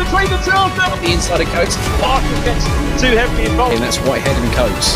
between the two of them. The inside of Coates. Parker gets too heavily involved. And that's Whitehead and Coates.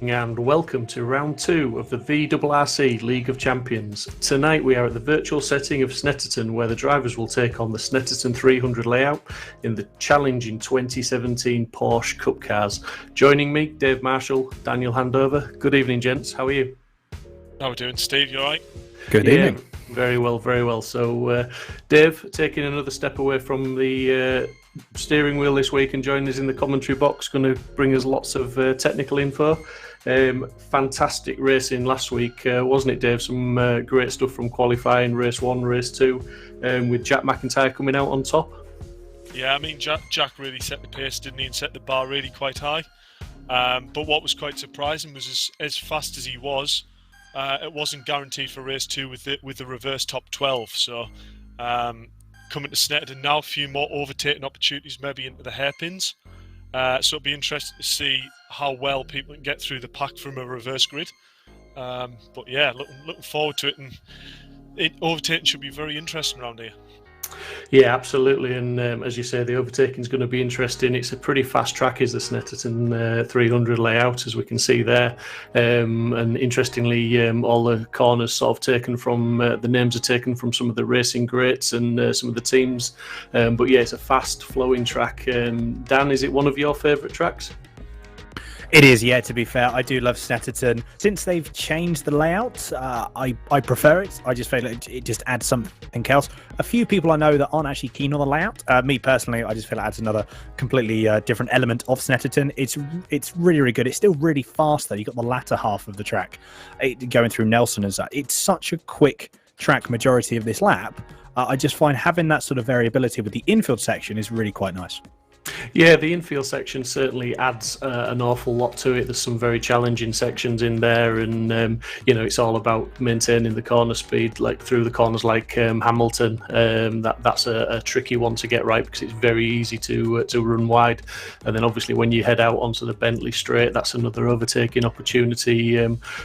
And welcome to round 2 of the VRRC League of Champions. Tonight we are at the virtual setting of Snetterton, where the drivers will take on the Snetterton 300 layout in the challenging 2017 Porsche Cup cars. Joining me, Dave Marshall, Daniel Handover. Good evening, gents. How are you? How are we doing, Steve? You all right? Good evening. Very well, very well. So, Dave, taking another step away from the steering wheel this week and joining us in the commentary box, going to bring us lots of technical info. Fantastic racing last week, wasn't it, Dave? Some great stuff from qualifying, race 1, race 2, with Jack McIntyre coming out on top. Yeah, I mean, Jack really set the pace, didn't he, and set the bar really quite high. But what was quite surprising was as fast as he was, it wasn't guaranteed for race 2 with the reverse top 12. So coming to Snetterton now, a few more overtaking opportunities, maybe into the hairpins. So it'll be interesting to see how well people can get through the pack from a reverse grid. But yeah, looking forward to it, and overtaking should be very interesting around here. Yeah, absolutely. And as you say, the overtaking is going to be interesting. It's a pretty fast track, is the Snetterton 300 layout, as we can see there. And interestingly, all the corners sort of taken from, the names are taken from some of the racing greats and some of the teams. But yeah, it's a fast flowing track. Dan, is it one of your favourite tracks? It is, yeah, to be fair. I do love Snetterton. Since they've changed the layout, I prefer it. I just feel like it just adds something else. A few people I know that aren't actually keen on the layout. Me personally, I just feel it adds another completely different element of Snetterton. It's really, really good. It's still really fast, though. You've got the latter half of the track going through Nelson and that. It's such a quick track majority of this lap. I just find having that sort of variability with the infield section is really quite nice. Yeah, the infield section certainly adds an awful lot to it. There's some very challenging sections in there, and it's all about maintaining the corner speed, like through the corners, like Hamilton. That's a tricky one to get right because it's very easy to run wide. And then obviously when you head out onto the Bentley straight, that's another overtaking opportunity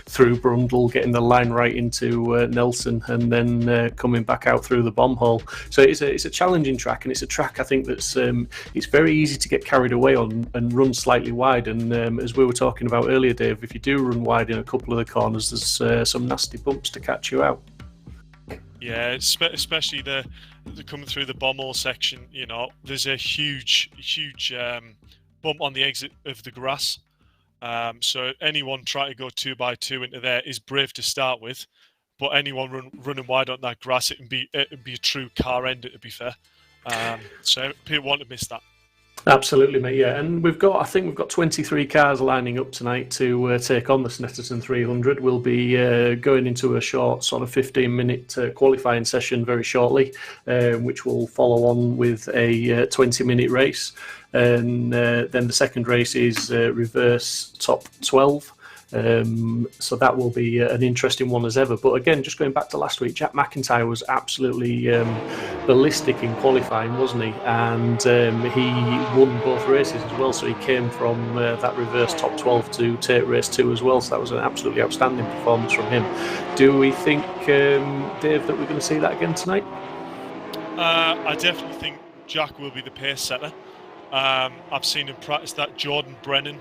through Brundle, getting the line right into Nelson, and then coming back out through the bomb hole. So it's a challenging track, and it's a track I think that's it's very easy to get carried away on and run slightly wide. And as we were talking about earlier, Dave, if you do run wide in a couple of the corners, there's some nasty bumps to catch you out. Yeah, especially the coming through the bomb hole section. There's a huge bump on the exit of the grass. So anyone trying to go 2x2 into there is brave to start with, but anyone running wide on that grass, it'd be a true car ender, to be fair. So people want to miss that. Absolutely, mate. Yeah, and I think we've got 23 cars lining up tonight to take on the Snetterton 300. We'll be going into a short sort of 15-minute qualifying session very shortly, which will follow on with a 20-minute race. And then the second race is reverse top 12. So that will be an interesting one as ever. But again, just going back to last week, Jack McIntyre was absolutely ballistic in qualifying, wasn't he? And he won both races as well. So he came from that reverse top 12 to take race 2 as well. So that was an absolutely outstanding performance from him. Do we think, Dave, that we're going to see that again tonight? I definitely think Jack will be the pace setter. I've seen him practice that. Jordan Brennan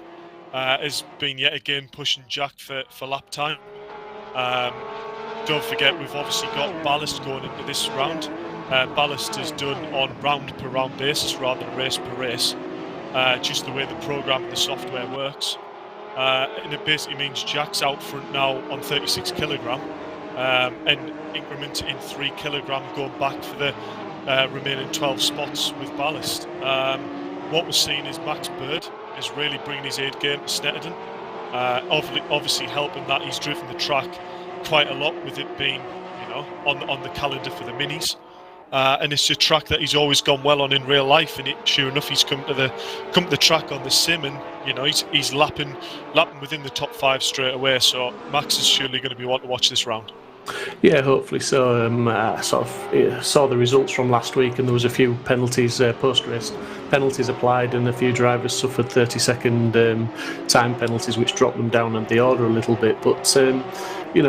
has been yet again pushing Jack for lap time. Don't forget, we've obviously got ballast going into this round. Ballast is done on round per round basis rather than race per race, just the way the program and the software works. And it basically means Jack's out front now on 36 kilogram, and increment in 3 kilogram going back for the remaining 12 spots with ballast. What we're seeing is Max Bird is really bringing his 8 game to Snetterton. Obviously helping that he's driven the track quite a lot with it being, on the calendar for the minis. And it's a track that he's always gone well on in real life, and sure enough, he's come to the track on the sim, and he's lapping within the top 5 straight away. So Max is surely going to be one to watch this round. Yeah, hopefully so. I saw the results from last week, and there was a few penalties, post-race penalties applied, and a few drivers suffered 30-second time penalties, which dropped them down at the order a little bit. But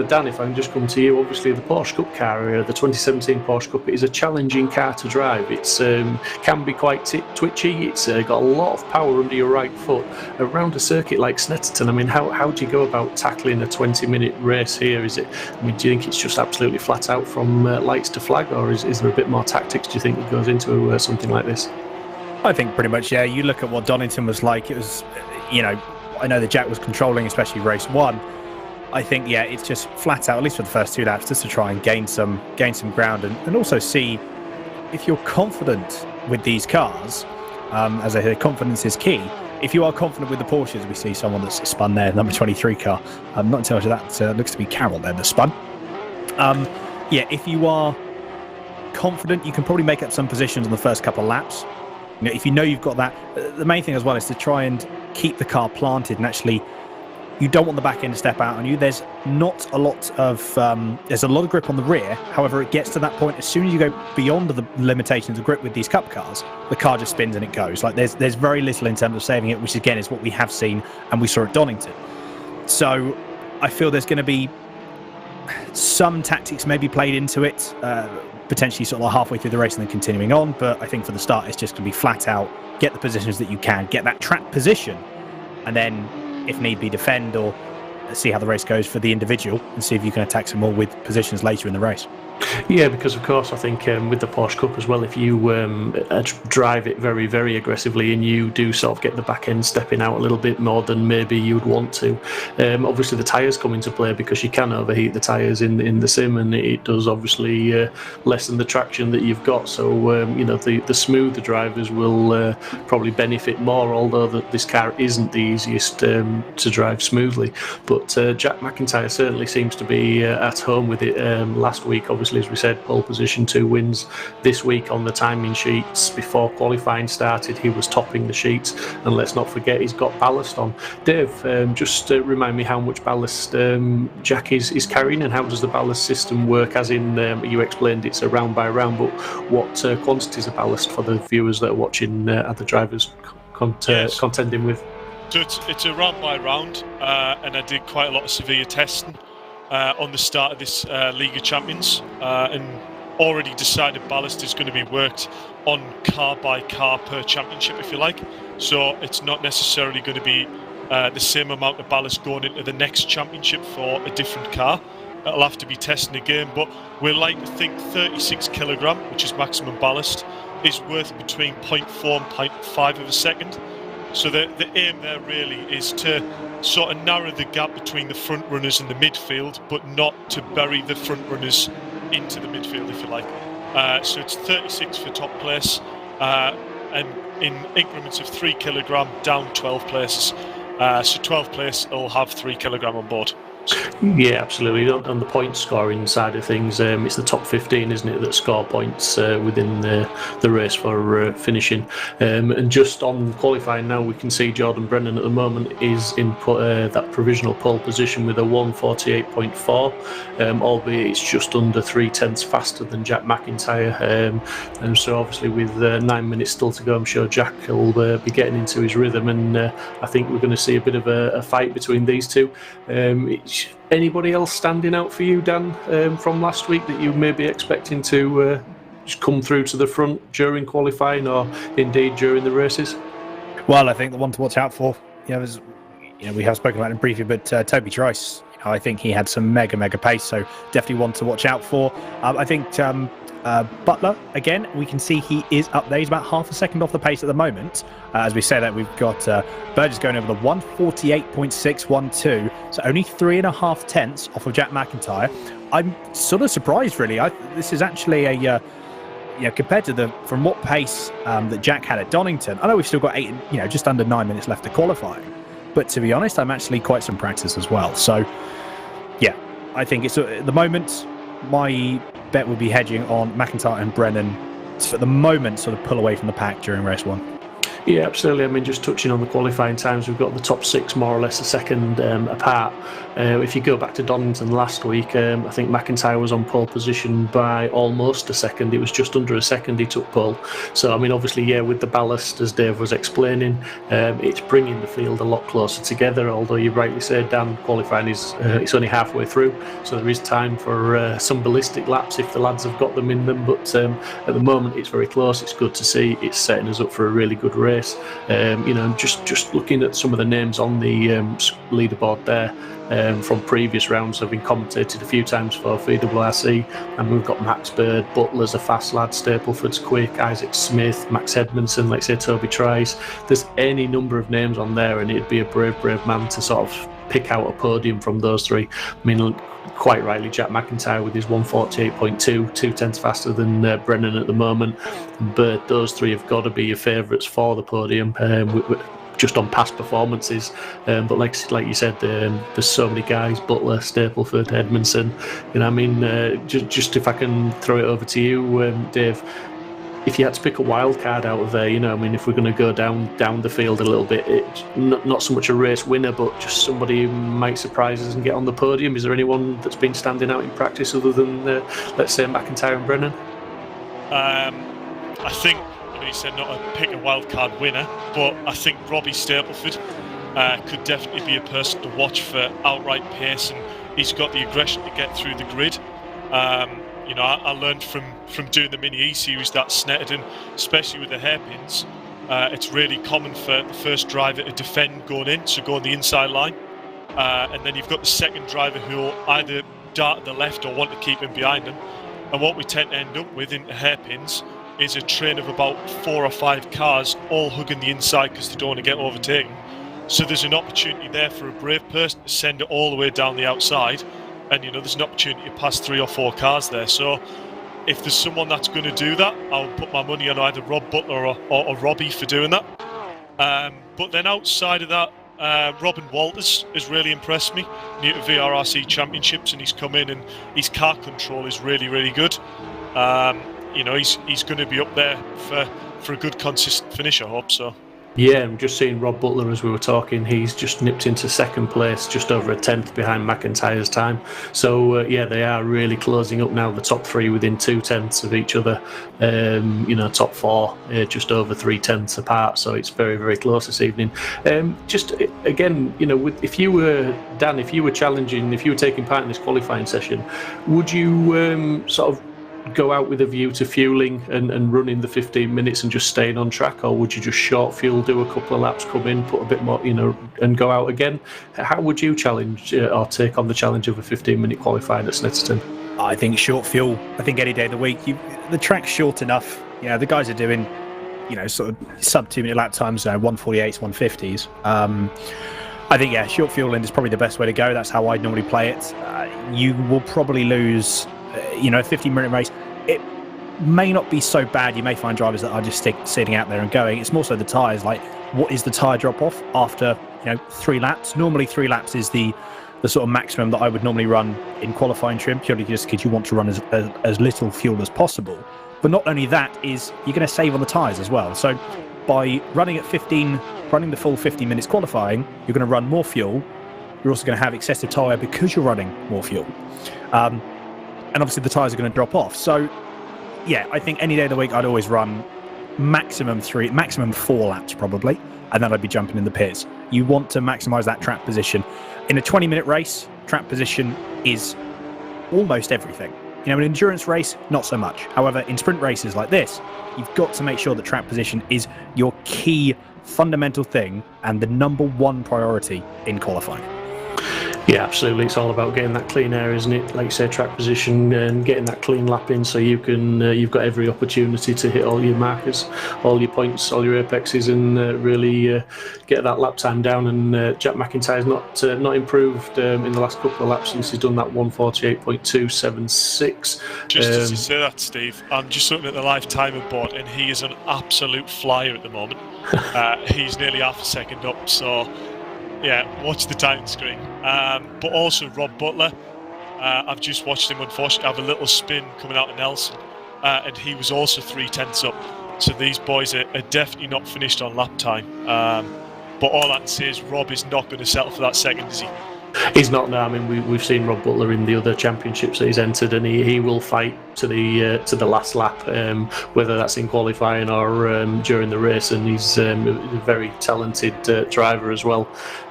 Dan, if I can just come to you, obviously the Porsche Cup car, the 2017 Porsche Cup, is a challenging car to drive. It's can be quite twitchy. It's got a lot of power under your right foot. Around a circuit like Snetterton, I mean, how do you go about tackling a 20-minute race here? Do you think it's just absolutely flat out from lights to flag, or is there a bit more tactics, do you think, that goes into something like this? I think pretty much, yeah. You look at what Donington was like. It was, I know that Jack was controlling, especially race 1. I think, yeah, it's just flat out, at least for the first 2 laps, just to try and gain some ground, and also see if you're confident with these cars. As I said, confidence is key. If you are confident with the Porsches, we see someone that's spun there, number 23 car. I'm not entirely sure that looks to be Carroll there that spun. If you are confident, you can probably make up some positions on the first couple of laps. If you know you've got that, the main thing as well is to try and keep the car planted, and actually, you don't want the back end to step out on you. There's not a lot of there's a lot of grip on the rear. However, it gets to that point as soon as you go beyond the limitations of grip with these Cup cars, the car just spins and it goes. Like there's very little in terms of saving it, which again is what we have seen and we saw at Donington. So I feel there's going to be some tactics maybe played into it, potentially sort of halfway through the race and then continuing on. But I think for the start, it's just going to be flat out, get the positions that you can, get that track position, and then, if need be, defend or see how the race goes for the individual and see if you can attack some more with positions later in the race. Yeah, because of course I think with the Porsche Cup as well, if you drive it very, very aggressively and you do sort of get the back end stepping out a little bit more than maybe you'd want to, obviously the tyres come into play, because you can overheat the tyres in the sim, and it does obviously lessen the traction that you've got. So the smoother drivers will probably benefit more, although this car isn't the easiest to drive smoothly. But Jack McIntyre certainly seems to be at home with it. Last week, obviously, as we said, pole position, 2 wins. This week on the timing sheets, before qualifying started, he was topping the sheets. And let's not forget, he's got ballast on. Dave, just remind me how much ballast Jack is carrying, and how does the ballast system work? As in, you explained it's a round by round, but what quantities of ballast for the viewers that are watching other drivers contending with? So it's a round by round, and I did quite a lot of severe testing on the start of this League of Champions, and already decided ballast is going to be worked on car by car per championship, if you like. So it's not necessarily going to be the same amount of ballast going into the next championship for a different car. It'll have to be testing again, but we're like to think 36 kilogram, which is maximum ballast, is worth between 0.4 and 0.5 of a second. So the aim there really is to sort of narrow the gap between the front runners and the midfield, but not to bury the front runners into the midfield, if you like. So it's 36 for top place, and in increments of 3 kilogram down 12 places. So 12 place will have 3 kilogram on board. Yeah, absolutely. On the point scoring side of things, it's the top 15, isn't it, that score points within the race for finishing. And just on qualifying now, we can see Jordan Brennan at the moment is in that provisional pole position with a 1:48.4, albeit it's just under 3/10 faster than Jack McIntyre. And so obviously with 9 minutes still to go, I'm sure Jack will be getting into his rhythm, and I think we're going to see a bit of a fight between these two. Anybody else standing out for you, Dan, from last week that you may be expecting to come through to the front during qualifying or indeed during the races? Well, I think the one to watch out for, we have spoken about him briefly, but Toby Trice, I think he had some mega pace, so definitely one to watch out for. I think Butler, again, we can see he is up there. He's about half a second off the pace at the moment. As we say that, we've got Burgess going over the 148.612, so only 3.5 tenths off of Jack McIntyre. I'm sort of surprised, really. This is actually a compared to from what pace that Jack had at Donington. I know we've still got just under 9 minutes left to qualify, but to be honest, I'm actually quite some practice as well. So, yeah, I think it's at the moment my bet would be hedging on McIntyre and Brennan to, at the moment, sort of pull away from the pack during race 1. Yeah, absolutely. I mean, just touching on the qualifying times, we've got the top 6 more or less a second apart. If you go back to Donington last week, I think McIntyre was on pole position by almost a second. It was just under a second he took pole. So, I mean, obviously, yeah, with the ballast, as Dave was explaining, it's bringing the field a lot closer together. Although you rightly said, Dan, qualifying is it's only halfway through, so there is time for some ballistic laps if the lads have got them in them. But at the moment, it's very close. It's good to see. It's setting us up for a really good race. Just looking at some of the names on the leaderboard there from previous rounds have been commentated a few times for VRRC, and we've got Max Bird, Butler's a fast lad, Stapleford's quick, Isaac Smith, Max Edmondson, like say Toby Trice. There's any number of names on there, and it'd be a brave man to sort of pick out a podium from those three. I mean, quite rightly, Jack McIntyre with his 148.2, 2 tenths faster than Brennan at the moment. But those three have got to be your favourites for the podium, just on past performances. But like you said, there's so many guys: Butler, Stapleford, Edmondson. I mean, just if I can throw it over to you, Dave. If you had to pick a wild card out of there, I mean, if we're going to go down the field a little bit, it's not so much a race winner, but just somebody who might surprise us and get on the podium. Is there anyone that's been standing out in practice other than, let's say, McIntyre and Brennan? I think, you said not to pick a wild card winner, but I think Robbie Stapleford could definitely be a person to watch for outright pace, and he's got the aggression to get through the grid. I learned from doing the Mini E-Series that Snetterton, especially with the hairpins, it's really common for the first driver to defend going in, so go on the inside line. And then you've got the second driver who will either dart to the left or want to keep him behind him. And what we tend to end up with in the hairpins is a train of about 4 or 5 cars all hugging the inside because they don't want to get overtaken. So there's an opportunity there for a brave person to send it all the way down the outside. And, there's an opportunity to pass 3 or 4 cars there. So if there's someone that's going to do that, I'll put my money on either Rob Butler or Robbie for doing that. But then outside of that, Robin Walters has really impressed me. New to VRRC Championships, and he's come in and his car control is really, really good. He's going to be up there for a good, consistent finish, I hope so. Yeah, I'm just seeing Rob Butler as we were talking. He's just nipped into second place, just over a tenth behind McIntyre's time. So, they are really closing up now, the top 3 within 2 tenths of each other. Top 4 just over 3 tenths apart. So it's very, very close this evening. Just again, if you were challenging, if you were taking part in this qualifying session, would you sort of go out with a view to fueling and running the 15 minutes and just staying on track, or would you just short fuel, do a couple of laps, come in, put a bit more, and go out again? How would you challenge or take on the challenge of a 15-minute qualifying at Snetterton? I think short fuel. I think any day of the week, the track's short enough. The guys are doing, sort of sub 2 minute lap times, 148s, 150s. I think, short fueling is probably the best way to go. That's how I'd normally play it. You will probably lose a 15-minute race. It may not be so bad. You may find drivers that are just sitting out there and going. It's more so the tyres. Like, what is the tyre drop off after 3 laps? Normally 3 laps is the sort of maximum that I would normally run in qualifying trim, purely just because you want to run as little fuel as possible. But not only that, is you're going to save on the tyres as well. So by running the full 15 minutes qualifying, you're going to run more fuel. You're also going to have excessive tyre because you're running more fuel. And obviously the tyres are going to drop off. So, I think any day of the week I'd always run maximum 4 laps probably, and then I'd be jumping in the pits. You want to maximise that track position. In a 20-minute race, track position is almost everything. You know, an endurance race, not so much. However, in sprint races like this, you've got to make sure that track position is your key fundamental thing and the #1 priority in qualifying. Yeah, absolutely. It's all about getting that clean air, isn't it? Like you say, track position and getting that clean lap in, so you can you've got every opportunity to hit all your markers, all your points, all your apexes, and really get that lap time down. And Jack McIntyre's not improved in the last couple of laps since he's done that 1:48.276. Just as you say that, Steve, I'm just looking at the live timer board, and he is an absolute flyer at the moment. He's nearly half a second up, so. Yeah, watch the time screen. But also Rob Butler, I've just watched him unfortunately have a little spin coming out of Nelson, and he was also 3/10 up. So these boys are definitely not finished on lap time. But all I can say is Rob is not going to settle for that second, is he? He's not now. I mean, we've seen Rob Butler in the other championships that he's entered, and he will fight to the last lap, whether that's in qualifying or during the race. And he's a very talented driver as well.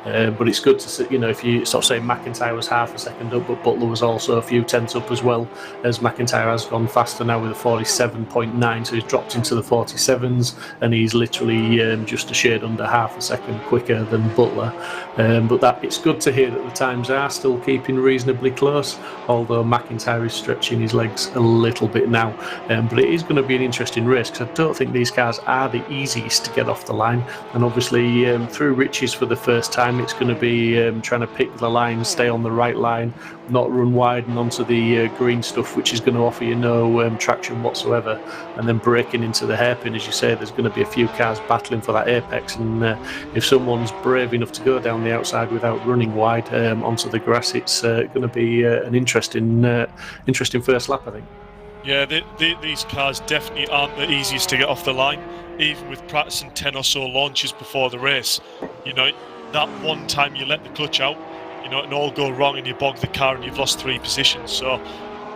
But it's good to see, you know, if you sort of say McIntyre was half a second up, but Butler was also a few tenths up as well, as McIntyre has gone faster now with a 47.9, so he's dropped into the 47s, and he's literally just a shade under half a second quicker than Butler. But it's good to hear that the times are still keeping reasonably close, although McIntyre is stretching his legs a little bit now. But it is going to be an interesting race, because I don't think these cars are the easiest to get off the line, and obviously through Riches for the first time, it's going to be trying to pick the line, stay on the right line, not run wide and onto the green stuff, which is going to offer you no traction whatsoever, and then breaking into the hairpin. As you say, there's going to be a few cars battling for that apex, and if someone's brave enough to go down the outside without running wide onto the grass, it's going to be an interesting first lap, I think. Yeah, these cars definitely aren't the easiest to get off the line, even with practicing 10 or so launches before the race. You know, that one time you let the clutch out, you know, and all go wrong and you bog the car and you've lost 3 positions. So,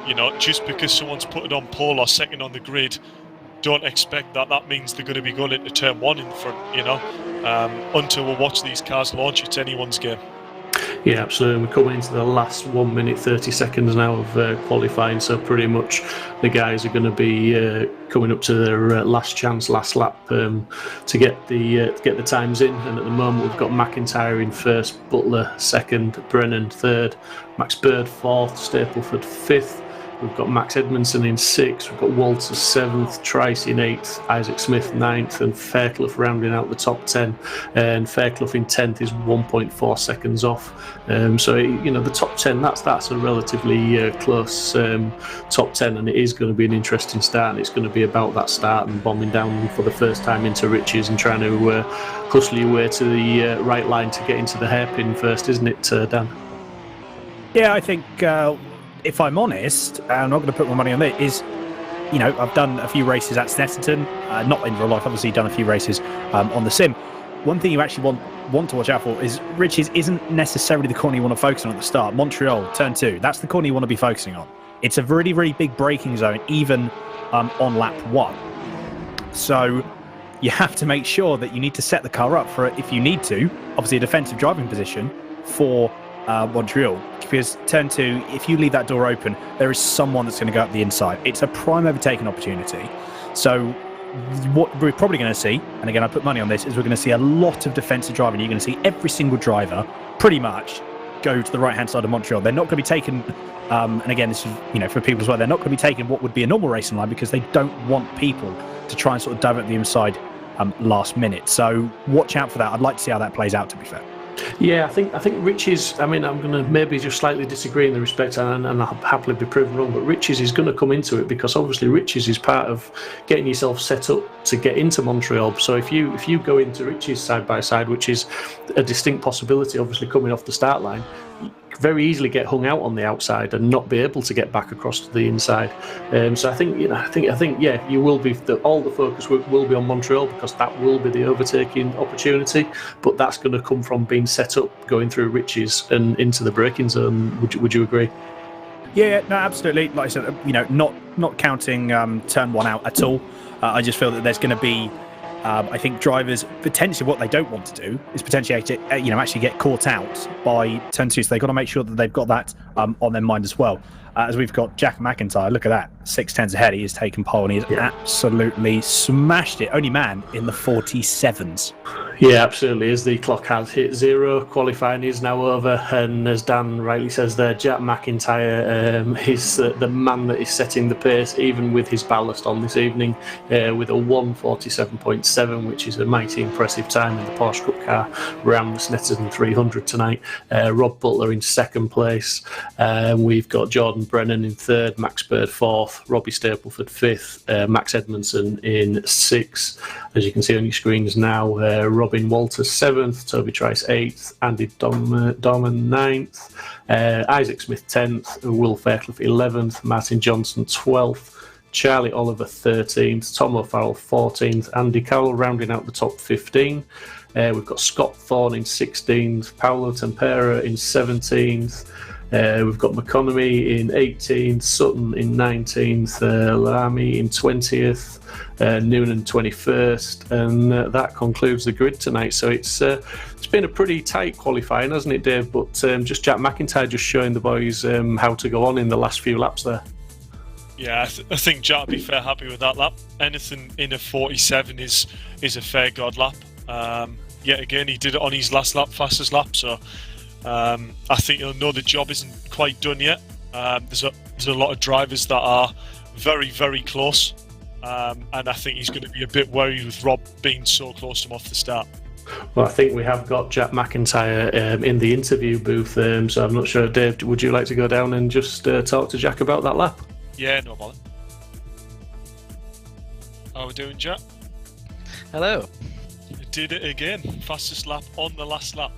you know, just because someone's put it on pole or second on the grid, don't expect that means they're going to be going into turn 1 in front, you know. Until we watch these cars launch, it's anyone's game. Yeah, absolutely. We're coming into the last 1 minute 30 seconds now of qualifying, so pretty much the guys are going to be coming up to their last chance, last lap to get the times in. And at the moment, we've got McIntyre in first, Butler second, Brennan third, Max Bird fourth, Stapleford fifth. We've got Max Edmondson in 6th, we've got Walter 7th, Trice in 8th, Isaac Smith 9th, and Fairclough rounding out the top 10. And Fairclough in 10th is 1.4 seconds off. So, you know, the top 10, that's a relatively close top 10, and it is going to be an interesting start, and it's going to be about that start and bombing down for the first time into Riches and trying to hustle your way to the right line to get into the hairpin first, isn't it, Dan? Yeah, I think... if I'm honest, I'm not going to put my money on it, is, you know, I've done a few races at Snetterton, not in real life, obviously done a few races on the sim. One thing you actually want to watch out for is Riches isn't necessarily the corner you want to focus on at the start. Montreal, turn 2, that's the corner you want to be focusing on. It's a really, really big braking zone, even on lap 1. So you have to make sure that you need to set the car up for, if you need to, obviously a defensive driving position for Montreal, because turn 2, if you leave that door open, there is someone that's going to go up the inside. It's a prime overtaking opportunity. So what we're probably going to see, and again I put money on this, is we're going to see a lot of defensive driving. You're going to see every single driver pretty much go to the right hand side of Montreal. They're not going to be taken, and again this is, you know, for people as well, they're not going to be taking what would be a normal racing line, because they don't want people to try and sort of divert the inside last minute. So watch out for that. I'd like to see how that plays out, to be fair. Yeah, I think Riches, I mean, I'm going to maybe just slightly disagree in the respect, and I'll happily be proven wrong, but Riches is going to come into it, because obviously Riches is part of getting yourself set up to get into Montreal. So if you go into Riches side by side, which is a distinct possibility, obviously coming off the start line, very easily get hung out on the outside and not be able to get back across to the inside. So I think, you know, I think yeah, you will be all the focus will be on Montreal, because that will be the overtaking opportunity. But that's going to come from being set up, going through Riches and into the braking zone. Would you agree? Yeah, no, absolutely. Like I said, you know, not counting turn 1 out at all. I just feel that there's going to be. I think drivers, potentially what they don't want to do is potentially actually get caught out by turn 2, so they've got to make sure that they've got that on their mind as well. as we've got Jack McIntyre. Look at that, 6/10 ahead. He has taken pole and he's absolutely smashed it. Only man in the 47s. Yeah, absolutely. As the clock has hit 0, qualifying is now over, and as Dan rightly says there, Jack McIntyre is the man that is setting the pace, even with his ballast on this evening, with a 1:47.7, which is a mighty impressive time in the Porsche Cup car around the Snetterton 300 tonight. Rob Butler in second place. We've got Jordan Brennan in third, Max Bird fourth, Robbie Stapleford fifth, Max Edmondson in sixth. As you can see on your screens now, Robin Walters 7th, Toby Trice 8th, Andy Dorman 9th, Isaac Smith 10th, Will Fairclough 11th, Martin Johnson 12th, Charlie Oliver 13th, Tom O'Farrell 14th, Andy Cowell rounding out the top 15. We've got Scott Thorne in 16th, Paolo Tempera in 17th. We've got McConomy in 18th, Sutton in 19th, Lamy in 20th, Noonan 21st, and that concludes the grid tonight. So it's been a pretty tight qualifying, hasn't it, Dave? But just Jack McIntyre just showing the boys how to go on in the last few laps there. Yeah, I think Jack will be fair happy with that lap. Anything in a 47 is a fair god lap. Yet again, he did it on his last lap, fastest lap, so I think he'll know the job isn't quite done yet. There's a lot of drivers that are very, very close, and I think he's going to be a bit worried with Rob being so close to him off the start. Well, I think we have got Jack McIntyre in the interview booth, so I'm not sure, Dave, would you like to go down and just talk to Jack about that lap? Yeah, no bother. How are we doing, Jack? Hello. You did it again. Fastest lap on the last lap.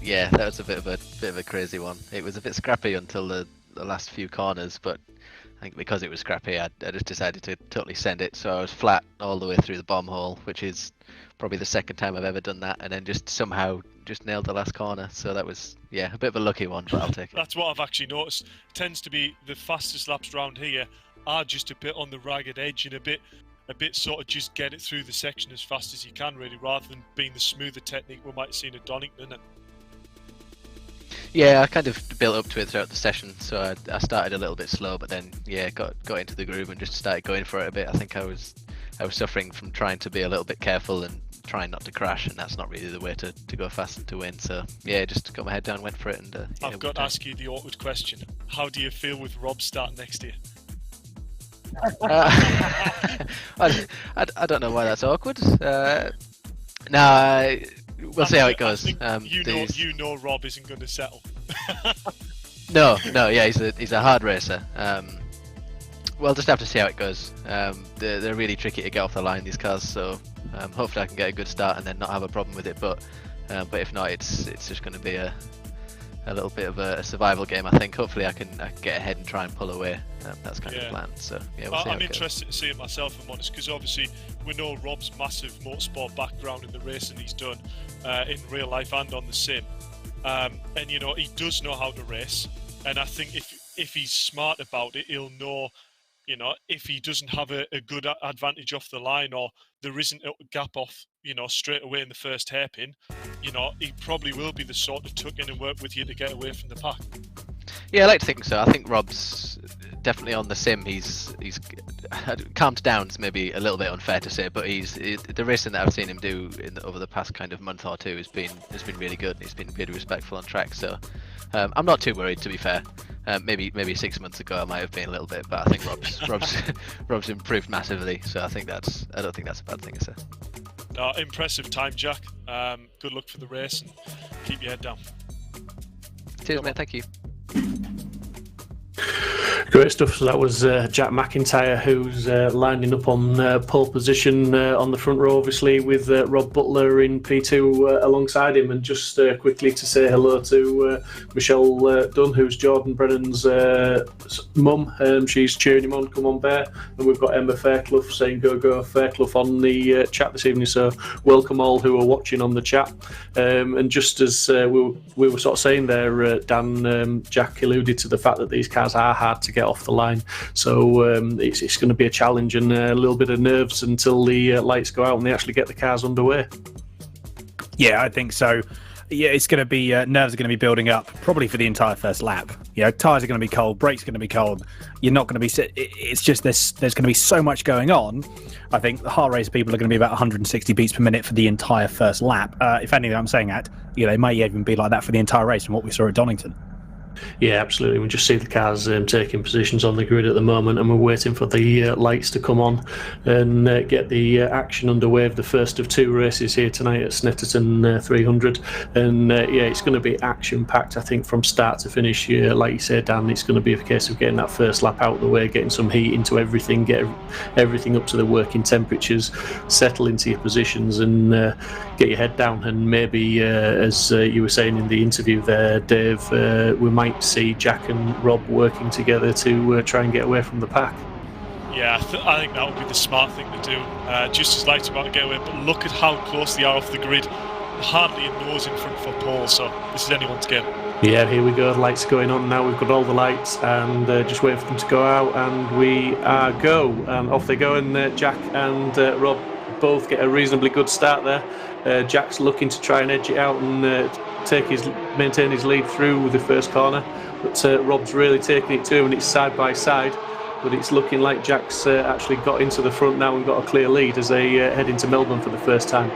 Yeah, that was a bit of a crazy one. It was a bit scrappy until the last few corners, but I think because it was scrappy, I just decided to totally send it. So I was flat all the way through the bomb hole, which is probably the second time I've ever done that, and then just somehow just nailed the last corner. So that was, yeah, a bit of a lucky one, but I'll take it. That's what I've actually noticed. Tends to be the fastest laps around here are just a bit on the ragged edge and a bit sort of just get it through the section as fast as you can, really, rather than being the smoother technique we might have seen at Donington. Yeah, I kind of built up to it throughout the session, so I started a little bit slow, but then got into the groove and just started going for it a bit. I think I was suffering from trying to be a little bit careful and trying not to crash, and that's not really the way to go fast and to win. So yeah, just got my head down, went for it, and I've got to ask you the awkward question: how do you feel with Rob starting next year? I don't know why that's awkward. No, we'll see how it goes. You know Rob isn't going to settle. No, yeah, he's a hard racer. We'll just have to see how it goes. They're really tricky to get off the line, these cars, so hopefully I can get a good start and then not have a problem with it. But if not, it's just going to be a little bit of a survival game, I think. Hopefully I can get ahead and try and pull away. That's kind of the plan. So yeah, we'll see how I'm it goes. interested to see it myself, if I'm honest, because obviously we know Rob's massive motorsport background in the racing he's done in real life and on the sim, and you know he does know how to race. And I think if he's smart about it, he'll know. You know, if he doesn't have a good advantage off the line, or there isn't a gap off, you know, straight away in the first hairpin, you know, he probably will be the sort to tuck in and work with you to get away from the pack. Yeah, I like to think so. I think Rob's definitely on the sim. He's calmed down. Is maybe a little bit unfair to say, but the racing that I've seen him do over the past kind of month or two has been really good. He's been really respectful on track. So I'm not too worried, to be fair. Maybe 6 months ago I might have been a little bit, but I think Rob's improved massively. So I don't think that's a bad thing to say. No, impressive time, Jack. Good luck for the race and keep your head down. Cheers, mate. Thank you. Great stuff. So that was Jack McIntyre, who's lining up on pole position on the front row, obviously, with Rob Butler in P2 alongside him. And just quickly to say hello to Michelle Dunn, who's Jordan Brennan's mum. She's cheering him on, come on, Bear. And we've got Emma Fairclough saying go Fairclough on the chat this evening. So welcome all who are watching on the chat. And just as we were sort of saying there, Dan, Jack alluded to the fact that these cars are hard to get off the line, so it's going to be a challenge and a little bit of nerves until the lights go out and they actually get the cars underway. Yeah, I think so. yeah, it's going to be nerves are going to be building up probably for the entire first lap. Tires are going to be cold, brakes are going to be cold. You're not going to be. It's just there's going to be so much going on. I think the heart rate of people are going to be about 160 beats per minute for the entire first lap. If anything, I'm saying that they may even be like that for the entire race from what we saw at Donington. Yeah, absolutely. We just see the cars taking positions on the grid at the moment, and we're waiting for the lights to come on and get the action underway of the first of 2 races here tonight at Snetterton 300. And it's going to be action-packed, I think, from start to finish. Like you said, Dan, it's going to be a case of getting that first lap out of the way, getting some heat into everything, get everything up to the working temperatures, settle into your positions, and get your head down. And maybe, as you were saying in the interview there, Dave, we might see Jack and Rob working together to try and get away from the pack. Yeah, I think that would be the smart thing to do. Just as Light's about to get away, but look at how close they are off the grid. Hardly a nose in front for Paul, so this is anyone's game. Yeah, here we go. The lights going on now. We've got all the lights and just waiting for them to go out, and we go. And off they go, and Jack and Rob both get a reasonably good start there. Jack's looking to try and edge it out and maintain his lead through the first corner, but Rob's really taking it to him, and it's side by side, but it's looking like Jack's actually got into the front now and got a clear lead as they head into Melbourne for the first time.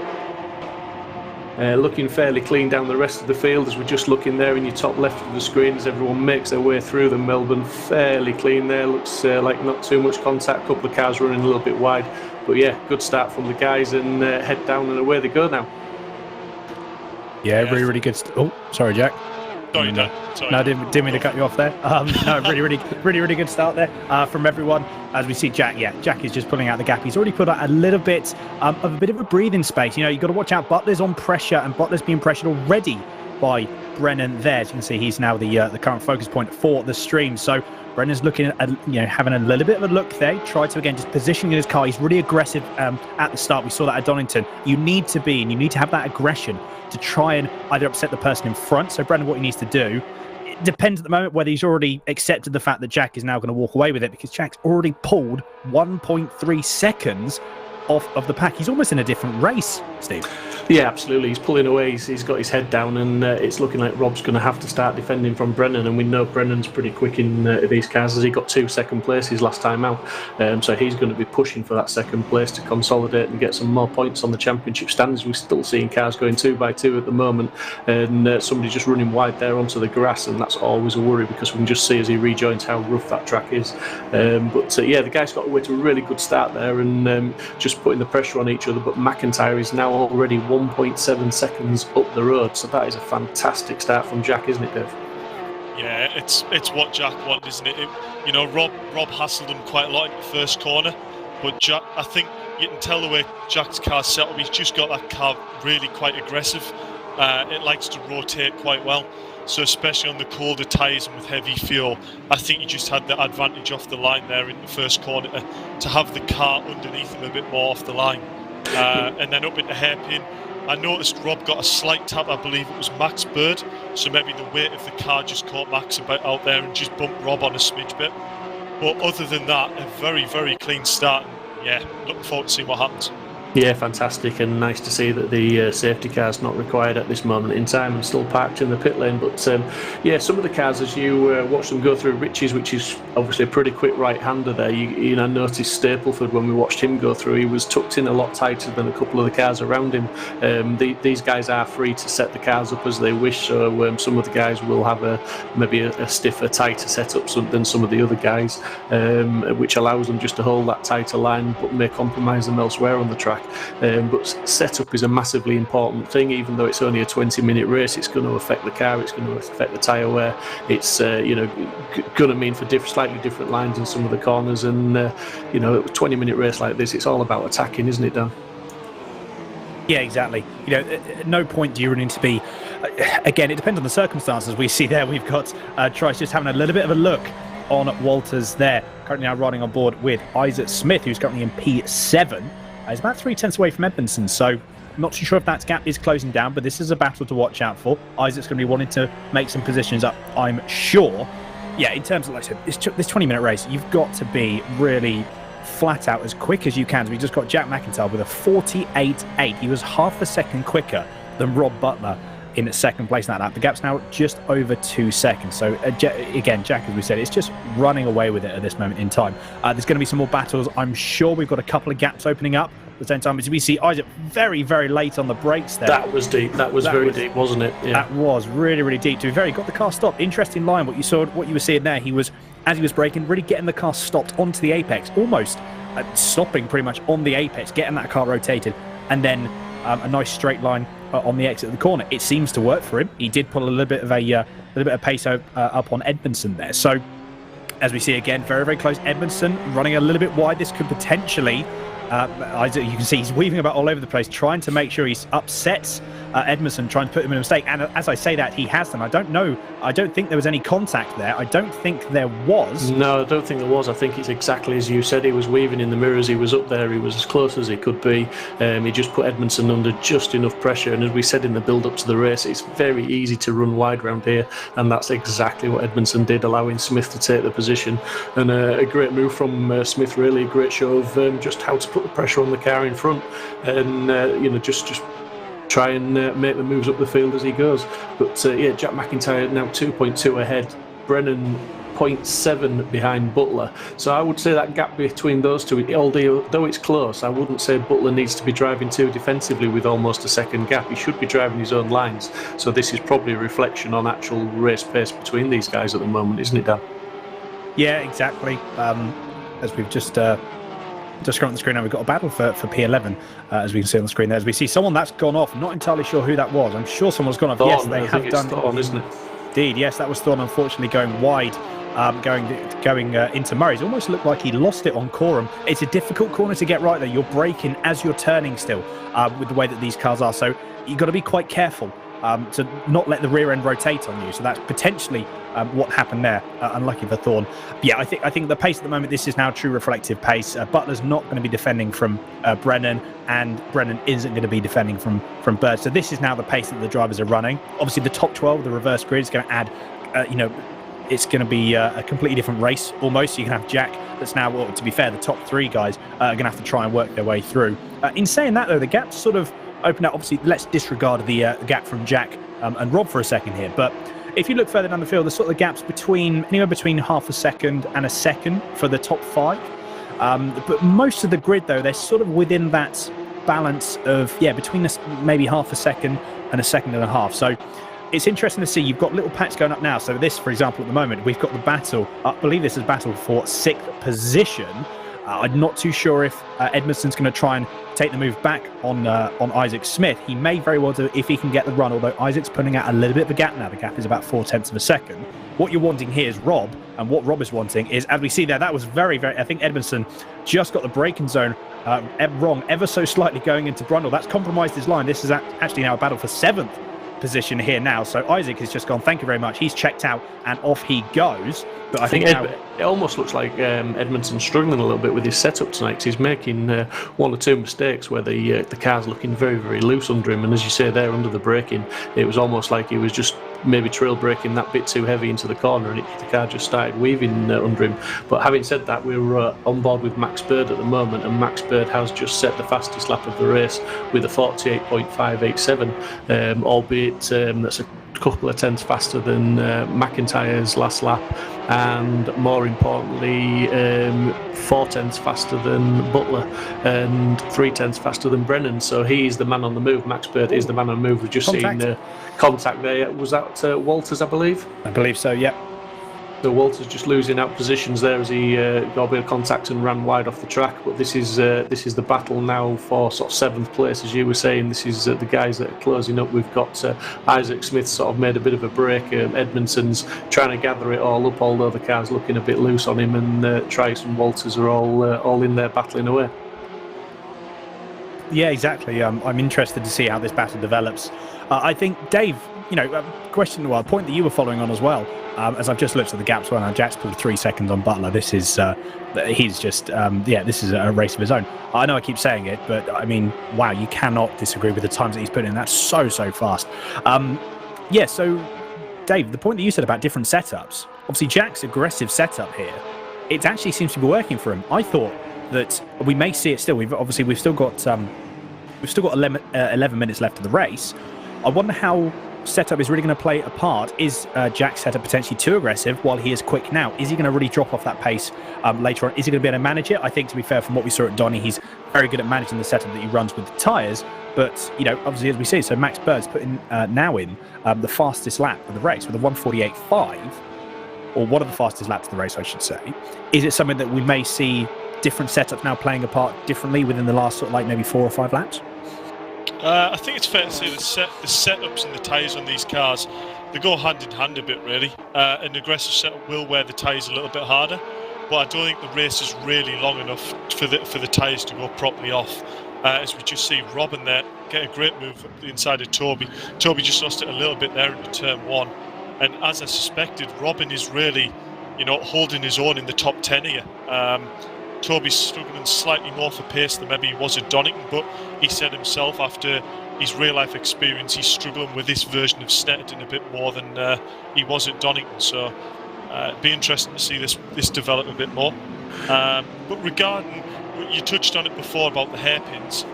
Looking fairly clean down the rest of the field as we're just looking there in your top left of the screen as everyone makes their way through the Melbourne. Fairly clean there, looks like not too much contact, a couple of cars running a little bit wide, but yeah, good start from the guys, and head down and away they go now. Yeah, really good. Oh, sorry, Jack. Sorry, Dan. Sorry. No, didn't mean to cut you off there. No, really good start there from everyone. As we see Jack, Jack is just pulling out the gap. He's already put out a little bit of a breathing space. You've got to watch out. Butler's on pressure, and Butler's being pressured already by Brennan there. As you can see, he's now the current focus point for the stream. So Brennan's looking at having a little bit of a look there. Try to again just positioning his car. He's really aggressive at the start. We saw that at Donington. You need to have that aggression to try and either upset the person in front. So Brennan, what he needs to do, it depends at the moment whether he's already accepted the fact that Jack is now going to walk away with it, because Jack's already pulled 1.3 seconds off of the pack. He's almost in a different race, Steve. Yeah, absolutely. He's pulling away. He's got his head down, and it's looking like Rob's going to have to start defending from Brennan. And we know Brennan's pretty quick in these cars, as he got 2 second places last time out. So he's going to be pushing for that second place to consolidate and get some more points on the championship standings. We're still seeing cars going 2 by 2 at the moment, and somebody's just running wide there onto the grass, and that's always a worry because we can just see as he rejoins how rough that track is. The guys got away to a really good start there, and just putting the pressure on each other. But McIntyre is now already 1.7 seconds up the road, so that is a fantastic start from Jack, isn't it, Dave? Yeah, it's what Jack wanted, isn't it? Rob hassled him quite a lot in the first corner, but Jack, I think you can tell the way Jack's car's set up. He's just got that car really quite aggressive. It likes to rotate quite well, so especially on the colder tyres and with heavy fuel, I think he just had the advantage off the line there in the first corner to have the car underneath him a bit more off the line. And then up into hairpin, I noticed Rob got a slight tap. I believe it was Max Bird, so maybe the weight of the car just caught Max about out there and just bumped Rob on a smidge bit. But other than that, a very, very clean start. And yeah, looking forward to seeing what happens. Yeah, fantastic, and nice to see that the safety car's not required at this moment in time and still parked in the pit lane. But some of the cars, as you watch them go through Richie's, which is obviously a pretty quick right-hander there, you noticed Stapleford when we watched him go through, he was tucked in a lot tighter than a couple of the cars around him. These guys are free to set the cars up as they wish, so some of the guys will have maybe a stiffer, tighter setup than some of the other guys, which allows them just to hold that tighter line but may compromise them elsewhere on the track. But setup is a massively important thing. Even though it's only a 20-minute race, it's going to affect the car, it's going to affect the tyre wear, it's going to mean for slightly different lines in some of the corners, and a 20-minute race like this, it's all about attacking, isn't it, Dan? Yeah, exactly. At no point do you really need to be, again, it depends on the circumstances. We see there we've got Trice just having a little bit of a look on Walters there, currently now riding on board with Isaac Smith, who's currently in P7. He's about 3/10 away from Edmondson, so not too sure if that gap is closing down, but this is a battle to watch out for. Isaac's going to be wanting to make some positions up, I'm sure. Yeah, in terms of, like I said, this 20-minute race, you've got to be really flat out as quick as you can. So we just got Jack McIntyre with a 48.8. He was half a second quicker than Rob Butler in second place in that lap. The gap's now just over 2 seconds. So again, Jack, as we said, it's just running away with it at this moment in time. There's going to be some more battles. I'm sure we've got a couple of gaps opening up at the same time. As we see Isaac very, very late on the brakes there. That was deep. That was very deep, wasn't it? Yeah. That was really, really deep. To be very, got the car stopped. Interesting line. What you were seeing there. He was, as he was braking, really getting the car stopped onto the apex, almost stopping pretty much on the apex, getting that car rotated, and then a nice straight line on the exit of the corner. It seems to work for him. He did put a little bit of pace up on Edmondson there. So as we see again, very, very close. Edmondson running a little bit wide. This could potentially, you can see he's weaving about all over the place, trying to make sure he upsets Edmondson, trying to put him in a mistake. And as I say that, he has done. I don't think there was any contact there. I don't think there was. No, I don't think there was. I think it's exactly as you said. He was weaving in the mirrors. He was up there. He was as close as he could be. He just put Edmondson under just enough pressure. And as we said in the build-up to the race, it's very easy to run wide round here. And that's exactly what Edmondson did, allowing Smith to take the position. And a great move from Smith, really. A great show of just how to put the pressure on the car in front. And, just try and make the moves up the field as he goes. But Jack McIntyre now 2.2 ahead, Brennan 0.7 behind Butler. So I would say that gap between those two, although it's close, I wouldn't say Butler needs to be driving too defensively with almost a second gap. He should be driving his own lines. So this is probably a reflection on actual race pace between these guys at the moment, isn't it, Dan? Yeah, exactly. As we've just gone on the screen now, we've got a battle for P11, as we can see on the screen there. As we see someone that's gone off, not entirely sure who that was. I'm sure someone's gone off. Thorn, yes, they have done. Thorn, isn't it? Indeed, yes, that was Thorn, unfortunately going wide, going into Murray's. Almost looked like he lost it on Coram. It's a difficult corner to get right there. You're braking as you're turning still, with the way that these cars are. So you've got to be quite careful to not let the rear end rotate on you. So that's potentially what happened there. Unlucky for Thorn. Yeah, I think the pace at the moment, this is now true reflective pace. Butler's not going to be defending from Brennan, and Brennan isn't going to be defending from Bird. So this is now the pace that the drivers are running. Obviously, the top 12, the reverse grid, is going to add, it's going to be a completely different race almost. You can have Jack, that's now, well, to be fair, the top 3 guys are going to have to try and work their way through. In saying that, though, the gap's sort of open up. Obviously, let's disregard the gap from Jack and Rob for a second here. But if you look further down the field, there's sort of gaps anywhere between half a second and a second for the top 5. But most of the grid, though, they're sort of within that balance of, between maybe half a second and a second and a half. So it's interesting to see. You've got little packs going up now. So this, for example, at the moment, we've got the battle. I believe this is battle for 6th position. I'm not too sure if Edmondson's going to try and take the move back on Isaac Smith. He may very well do if he can get the run, although Isaac's putting out a little bit of a gap now. The gap is about 0.4 of a second. What you're wanting here is Rob, and what Rob is wanting is, as we see there, that was very, very... I think Edmondson just got the braking zone wrong ever so slightly going into Brundle. That's compromised his line. This is actually now a battle for 7th position here now. So Isaac has just gone, thank you very much. He's checked out and off he goes. But I think now, it almost looks like Edmondson's struggling a little bit with his setup tonight, because he's making 1 or 2 mistakes where the car's looking very, very loose under him. And as you say there, under the braking, it was almost like he was just maybe trail braking that bit too heavy into the corner, and the car just started weaving under him. But having said that, we're on board with Max Bird at the moment, and Max Bird has just set the fastest lap of the race with a 48.587, albeit that's a couple of tenths faster than McIntyre's last lap, and more importantly 4 tenths faster than Butler and 3 tenths faster than Brennan. So he's the man on the move. Max Bird is the man on the move. We've just seen contact there. Was that Walters, I believe? I believe so, yeah. So Walters just losing out positions there as he got a bit of contact and ran wide off the track. But this is the battle now for sort of 7th place, as you were saying. This is the guys that are closing up. We've got Isaac Smith sort of made a bit of a break. Edmondson's trying to gather it all up, although the car's looking a bit loose on him. And Trice and Walters are all in there battling away. Yeah, exactly. I'm interested to see how this battle develops. I think, Dave, a point that you were following on as well, as I've just looked at the gaps well now, Jack's pulled 3 seconds on Butler. This is, he's just, this is a race of his own. I know I keep saying it, but I mean, wow, you cannot disagree with the times that he's put in. That's so fast. So, Dave, the point that you said about different setups, obviously Jack's aggressive setup here, it actually seems to be working for him. I thought that we may see it still. We've still got 11 minutes left of the race. I wonder how setup is really going to play a part. Is Jack's setup potentially too aggressive while he is quick now? Is he going to really drop off that pace later on? Is he going to be able to manage it? I think, to be fair, from what we saw at Donny, he's very good at managing the setup that he runs with the tyres. But, you know, obviously, as we see, so Max Bird's putting now in the fastest lap of the race with a 1:48.5, or one of the fastest laps of the race, I should say. Is it something that we may see different setups now playing a part differently within the last sort of like maybe 4 or 5 laps? I think it's fair to say the setups and the tyres on these cars, they go hand in hand a bit, really. An aggressive setup will wear the tyres a little bit harder, but I don't think the race is really long enough for the tyres to go properly off. As we just see Robin there get a great move up the inside of Toby. Toby just lost it a little bit there into turn 1. And as I suspected, Robin is really, you know, holding his own in the top 10 here. Toby's struggling slightly more for pace than maybe he was at Donington, but he said himself after his real life experience he's struggling with this version of Snetterton a bit more than he was at Donington. So it'd be interesting to see this develop a bit more. But regarding, you touched on it before about the hairpins,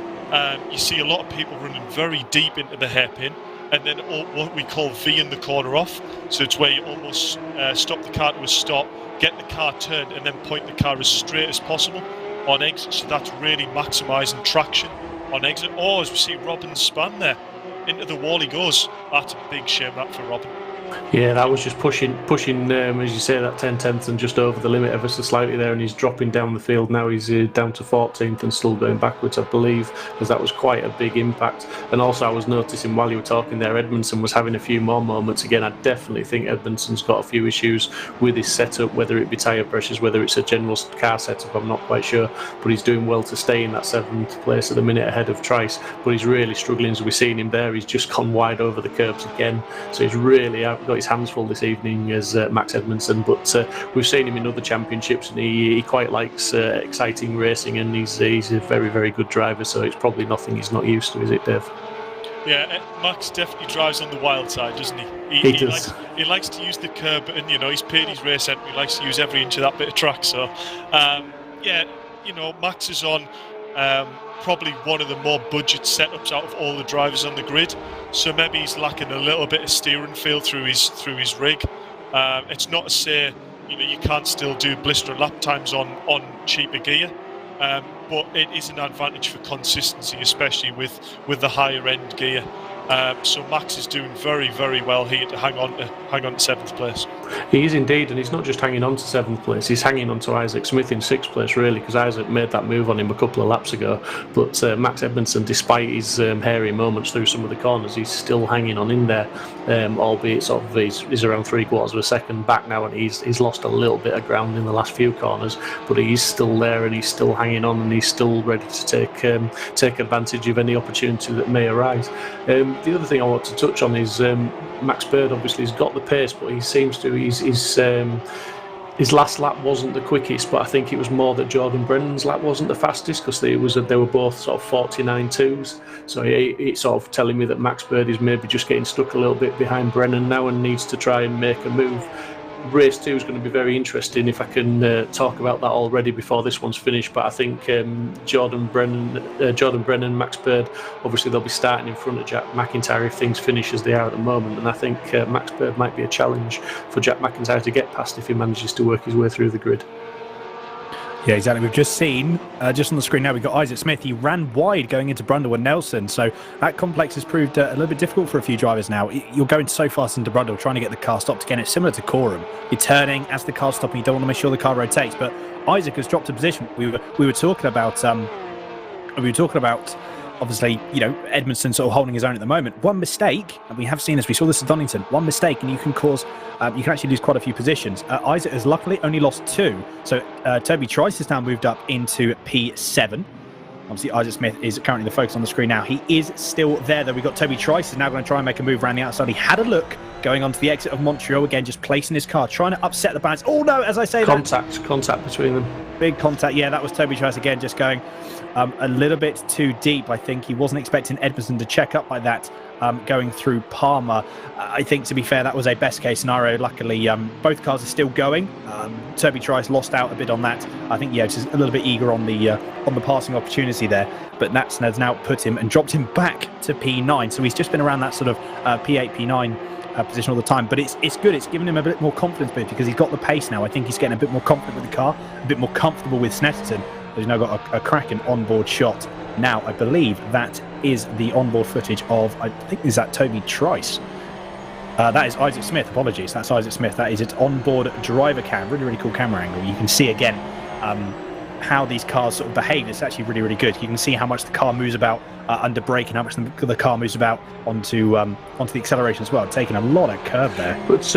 you see a lot of people running very deep into the hairpin and then what we call V in the corner off. So it's where you almost stop the car to a stop, get the car turned and then point the car as straight as possible on exit. So that's really maximising traction on exit. Oh, as we see Robin span there, into the wall he goes. That's a big shame that for Robin. Yeah, that was just pushing, as you say, that 10/10 and just over the limit ever so slightly there, and he's dropping down the field now. He's down to 14th and still going backwards, I believe, because that was quite a big impact. And also, I was noticing while you were talking there, Edmondson was having a few more moments. Again, I definitely think Edmondson's got a few issues with his setup, whether it be tyre pressures, whether it's a general car setup, I'm not quite sure. But he's doing well to stay in that 7th place at the minute ahead of Trice. But he's really struggling, as we've seen him there. He's just gone wide over the curbs again. So he's really got his hands full this evening as Max Edmondson, but we've seen him in other championships and he quite likes exciting racing, and he's a very, very good driver, so it's probably nothing he's not used to, is it, Dave? Yeah, Max definitely drives on the wild side, doesn't he? He does. He likes to use the curb, and, you know, he's paid his race entry, he likes to use every inch of that bit of track, so yeah, you know, Max is on probably one of the more budget setups out of all the drivers on the grid, so maybe he's lacking a little bit of steering feel through his rig. It's not to say, you know, you can't still do blister lap times on cheaper gear, but it is an advantage for consistency, especially with the higher end gear. So Max is doing very, very well here to hang on to 7th place. He is indeed, and he's not just hanging on to 7th place, he's hanging on to Isaac Smith in 6th place, really, because Isaac made that move on him a couple of laps ago. But Max Edmondson, despite his hairy moments through some of the corners, he's still hanging on in there, albeit sort of he's around 3/4 of a second back now, and he's lost a little bit of ground in the last few corners, but he's still there and he's still hanging on, and he's still ready to take advantage of any opportunity that may arise. The other thing I want to touch on is Max Bird obviously has got the pace, but he seems to his last lap wasn't the quickest, but I think it was more that Jordan Brennan's lap wasn't the fastest, because they were both sort of 49.2s. So it's sort of telling me that Max Bird is maybe just getting stuck a little bit behind Brennan now and needs to try and make a move. Race 2 is going to be very interesting, if I can talk about that already before this one's finished. But I think Jordan Brennan, Max Bird, obviously they'll be starting in front of Jack McIntyre if things finish as they are at the moment. And I think Max Bird might be a challenge for Jack McIntyre to get past if he manages to work his way through the grid. Yeah, exactly. We've just seen, just on the screen now, we've got Isaac Smith. He ran wide going into Brundle and Nelson. So that complex has proved a little bit difficult for a few drivers now. You're going so fast into Brundle, trying to get the car stopped again. It's similar to Coram. You're turning as the car's stopping. You don't want to make sure the car rotates. But Isaac has dropped a position. We were talking about obviously, you know, Edmondson sort of holding his own at the moment. One mistake, and we have seen this, we saw this at Donington, one mistake and you can actually lose quite a few positions. Isaac has luckily only lost 2. So Toby Trice has now moved up into P7. Obviously, Isaac Smith is currently the focus on the screen now. He is still there, though. We've got Toby Trice is now going to try and make a move around the outside. He had a look going onto the exit of Montreal again, just placing his car, trying to upset the balance. Oh, no, as I say Contact between them. Big contact. Yeah, that was Toby Trice again, just going a little bit too deep. I think he wasn't expecting Edmondson to check up like that going through Palmer. I think, to be fair, that was a best case scenario. Luckily, both cars are still going. Toby Trice lost out a bit on that. I think, yeah, just a little bit eager on the passing opportunity there. But Natson has now put him and dropped him back to P9. So he's just been around that sort of P8, P9 position all the time. But it's good. It's given him a bit more confidence because he's got the pace now. I think he's getting a bit more confident with the car, a bit more comfortable with Snetterton. He's now got a cracking onboard shot. Now, I believe that is the onboard footage of, I think, is that Toby Trice? That is Isaac Smith, apologies. That's Isaac Smith. That is its onboard driver cam. Really, really cool camera angle. You can see again how these cars sort of behave. It's actually really, really good. You can see how much the car moves about under brake and how much the car moves about onto the acceleration as well. Taking a lot of curve there. But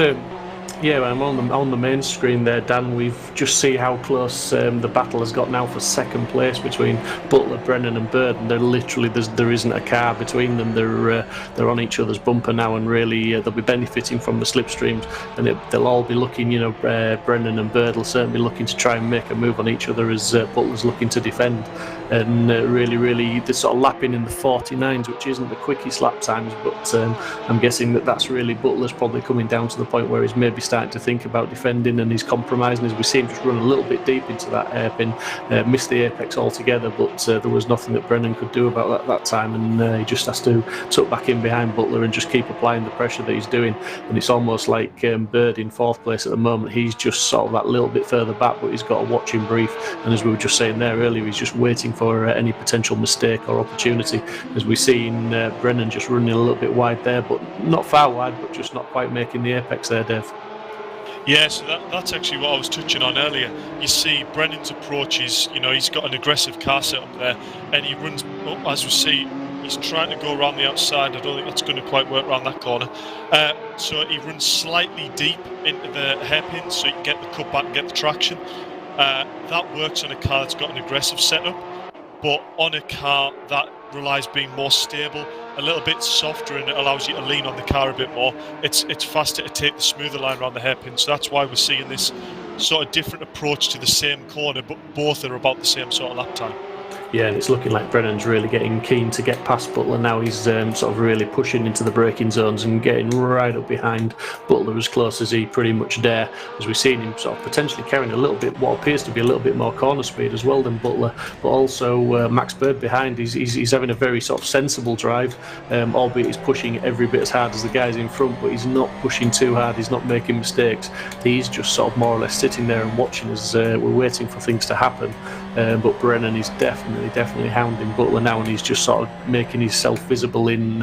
yeah, I'm on the main screen there, Dan. We've just see how close the battle has got now for second place between Butler, Brennan, and Bird. They're literally there isn't a car between them. They're on each other's bumper now, and really they'll be benefiting from the slipstreams. And they'll all be looking, Brennan and Bird will certainly be looking to try and make a move on each other as Butler's looking to defend. And really, they're sort of lapping in the 49s, which isn't the quickest lap times. But I'm guessing that's really Butler's probably coming down to the point where he's maybe starting to think about defending, and he's compromising as we see him just run a little bit deep into that hairpin, missed the apex altogether, but there was nothing that Brennan could do about that time, and he just has to tuck back in behind Butler and just keep applying the pressure that he's doing. And it's almost like Bird in fourth place at the moment. He's just sort of that little bit further back, but he's got a watching brief, and as we were just saying there earlier, he's just waiting for any potential mistake or opportunity, as we've seen Brennan just running a little bit wide there, but not far wide, but just not quite making the apex there, Dave. Yeah, so that's actually what I was touching on earlier. You see Brennan's approach is, he's got an aggressive car set up there, and he runs, as we see, he's trying to go around the outside. I don't think that's going to quite work around that corner. So he runs slightly deep into the hairpin so you can get the cut back and get the traction. That works on a car that's got an aggressive setup, but on a car that relies being more stable, a little bit softer, and it allows you to lean on the car a bit more, it's faster to take the smoother line around the hairpin. So that's why we're seeing this sort of different approach to the same corner, but both are about the same sort of lap time. Yeah, and it's looking like Brennan's really getting keen to get past Butler now. He's sort of really pushing into the braking zones and getting right up behind Butler as close as he pretty much dare, as we've seen him sort of potentially carrying a little bit, what appears to be a little bit more corner speed as well than Butler, but also Max Bird behind. He's having a very sort of sensible drive, albeit he's pushing every bit as hard as the guys in front, but he's not pushing too hard, he's not making mistakes. He's just sort of more or less sitting there and watching as we're waiting for things to happen. But Brennan is definitely hounding Butler now, and he's just sort of making himself visible in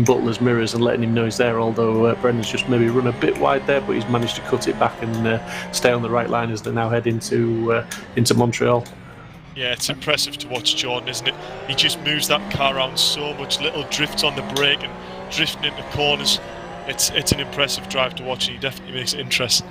Butler's mirrors and letting him know he's there, although Brennan's just maybe run a bit wide there, but he's managed to cut it back and stay on the right line as they now head into Montreal. Yeah, it's impressive to watch Jordan, isn't it? He just moves that car around so much, little drifts on the brake and drifting into corners. It's an impressive drive to watch, and he definitely makes it interesting.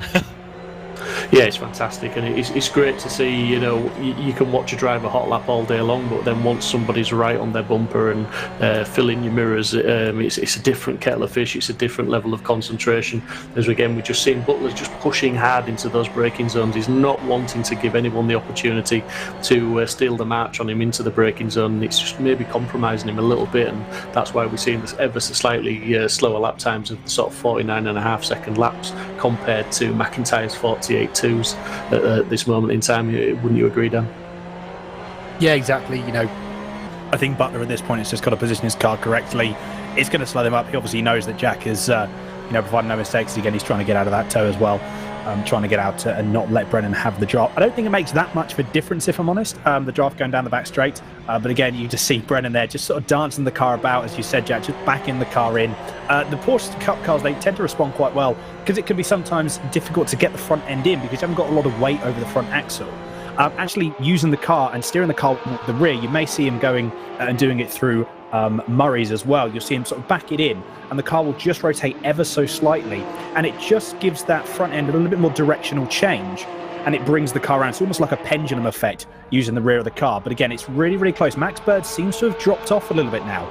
Yeah, it's fantastic, and it's great to see. You can watch a driver hot lap all day long, but then once somebody's right on their bumper and fill in your mirrors, it's a different kettle of fish. It's a different level of concentration. As again, we've just seen Butler's just pushing hard into those braking zones. He's not wanting to give anyone the opportunity to steal the march on him into the braking zone. It's just maybe compromising him a little bit, and that's why we're seeing this ever so slightly slower lap times of the sort of 49.5 second laps compared to McIntyre's 48.2s at this moment in time. Wouldn't you agree, Dan? Yeah, exactly. I think Butler at this point has just got to position his car correctly. It's going to slow them up. He obviously knows that Jack is, providing no mistakes. Again, he's trying to get out of that toe as well. Trying to get out and not let Brennan have the draft. I don't think it makes that much of a difference, if I'm honest, the draft going down the back straight. But again, you just see Brennan there just sort of dancing the car about, as you said, Jack, just backing the car in. The Porsche Cup cars, they tend to respond quite well because it can be sometimes difficult to get the front end in because you haven't got a lot of weight over the front axle. Actually using the car and steering the car with the rear, you may see him going and doing it through Murray's as well. You'll see him sort of back it in, and the car will just rotate ever so slightly, and it just gives that front end a little bit more directional change, and it brings the car around. It's almost like a pendulum effect using the rear of the car. But again, it's really, really close. Max Bird seems to have dropped off a little bit now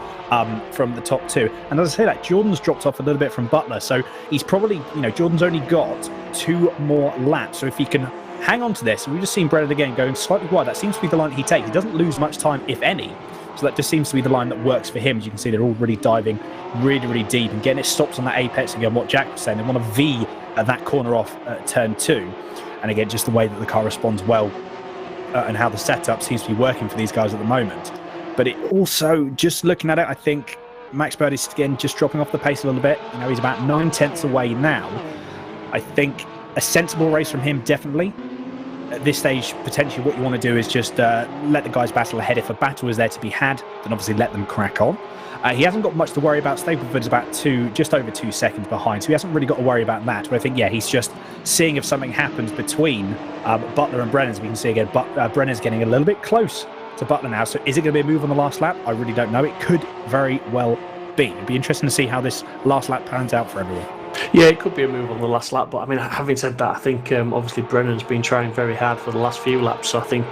from the top two, and as I say that, Jordan's dropped off a little bit from Butler, so he's probably, Jordan's only got 2 more laps. So if he can hang on to this, and we've just seen Brennan again going slightly wide, that seems to be the line he takes. He doesn't lose much time, if any. So that just seems to be the line that works for him. As you can see, they're all really diving really, really deep and getting it stops on that apex. Again, what Jack was saying, they want to V at that corner off at turn 2. And again, just the way that the car responds well and how the setup seems to be working for these guys at the moment. But it also, just looking at it, I think Max Bird is again just dropping off the pace a little bit. You know, he's about 9/10 away now. I think a sensible race from him, definitely. At this stage, potentially what you want to do is just let the guys battle ahead. If a battle is there to be had, then obviously let them crack on. He hasn't got much to worry about. Stapleford's about just over 2 seconds behind, so he hasn't really got to worry about that. But I think, yeah, he's just seeing if something happens between Butler and Brennan. As we can see again, Brennan's getting a little bit close to Butler now. So is it going to be a move on the last lap? I really don't know. It could very well be. It'd be interesting to see how this last lap pans out for everyone. Yeah, it could be a move on the last lap, but I mean, having said that, I think obviously Brennan's been trying very hard for the last few laps. So I think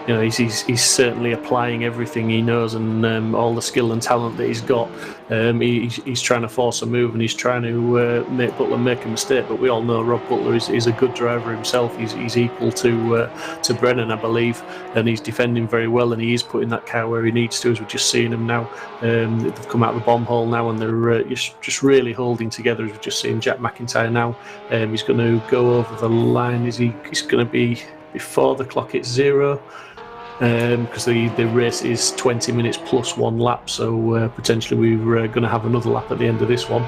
he's certainly applying everything he knows and all the skill and talent that he's got. He's trying to force a move and he's trying to make Butler make a mistake. But we all know Rob Butler is a good driver himself. He's equal to Brennan, I believe, and he's defending very well. And he is putting that car where he needs to, as we're just seeing him now. They've come out of the bomb hole now, and they're just really holding together. As we've just seen Jack McIntyre now. He's going to go over the line. He's going to be before the clock hits 0. Because the race is 20 minutes plus 1 lap, so potentially we're going to have another lap at the end of this one.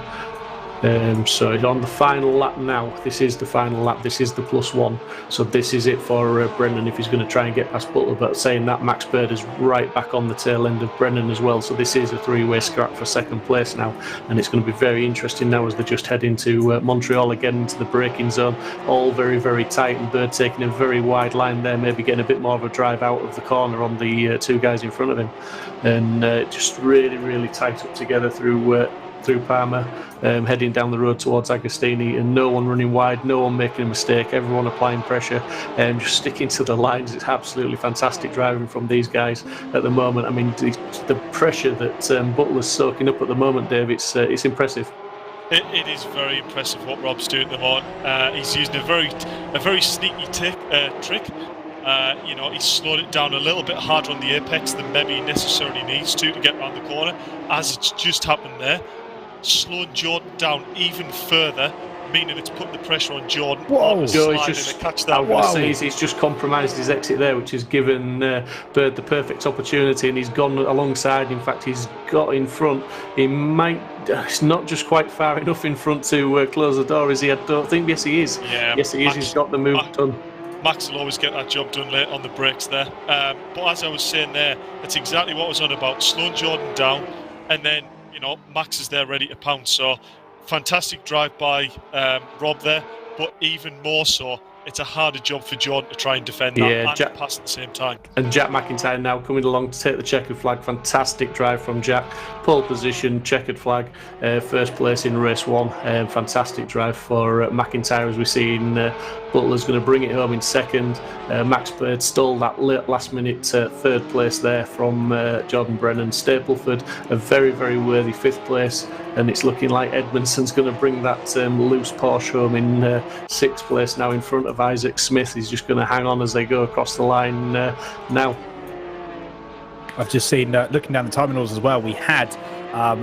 So on the final lap now, this is the final lap, this is the +1, so this is it for Brennan if he's going to try and get past Butler. But saying that, Max Bird is right back on the tail end of Brennan as well, so this is a 3-way scrap for second place now, and it's going to be very interesting now as they just head into Montreal again, into the braking zone, all very, very tight, and Bird taking a very wide line there, maybe getting a bit more of a drive out of the corner on the 2 guys in front of him, and just really, really tight up together through Parma, heading down the road towards Agostini, and no one running wide, no one making a mistake, everyone applying pressure and just sticking to the lines. It's absolutely fantastic driving from these guys at the moment. I mean, the pressure that Butler's soaking up at the moment, Dave, it's impressive. It is very impressive what Rob's doing at the moment. He's using a very sneaky trick. He's slowed it down a little bit harder on the apex than maybe he necessarily needs to get around the corner, as it's just happened there. Slowed Jordan down even further, meaning it's putting the pressure on Jordan. Whoa! He's just compromised his exit there, which has given Bird the perfect opportunity, and he's gone alongside. In fact, he's got in front. He might. It's not just quite far enough in front to close the door, is he? I don't think. Yes, he is. Yeah, yes, he is. He's got the move done. Max will always get that job done late on the brakes there. But as I was saying there, that's exactly what I was on about. Slowing Jordan down, and then Max is there ready to pounce. So fantastic drive by Rob there, but even more so, it's a harder job for Jordan to try and defend that and pass at the same time. And Jack McIntyre now coming along to take the checkered flag. Fantastic drive from Jack. Pole position, checkered flag, first place in race 1. Fantastic drive for McIntyre, as we've seen. Butler's going to bring it home in second. Max Bird stole that last minute third place there from Jordan Brennan. Stapleford, a very, very worthy 5th place, and it's looking like Edmondson's going to bring that loose Porsche home in 6th place now in front of Isaac Smith. He's just going to hang on as they go across the line now. I've just seen, looking down the terminals as well, we had,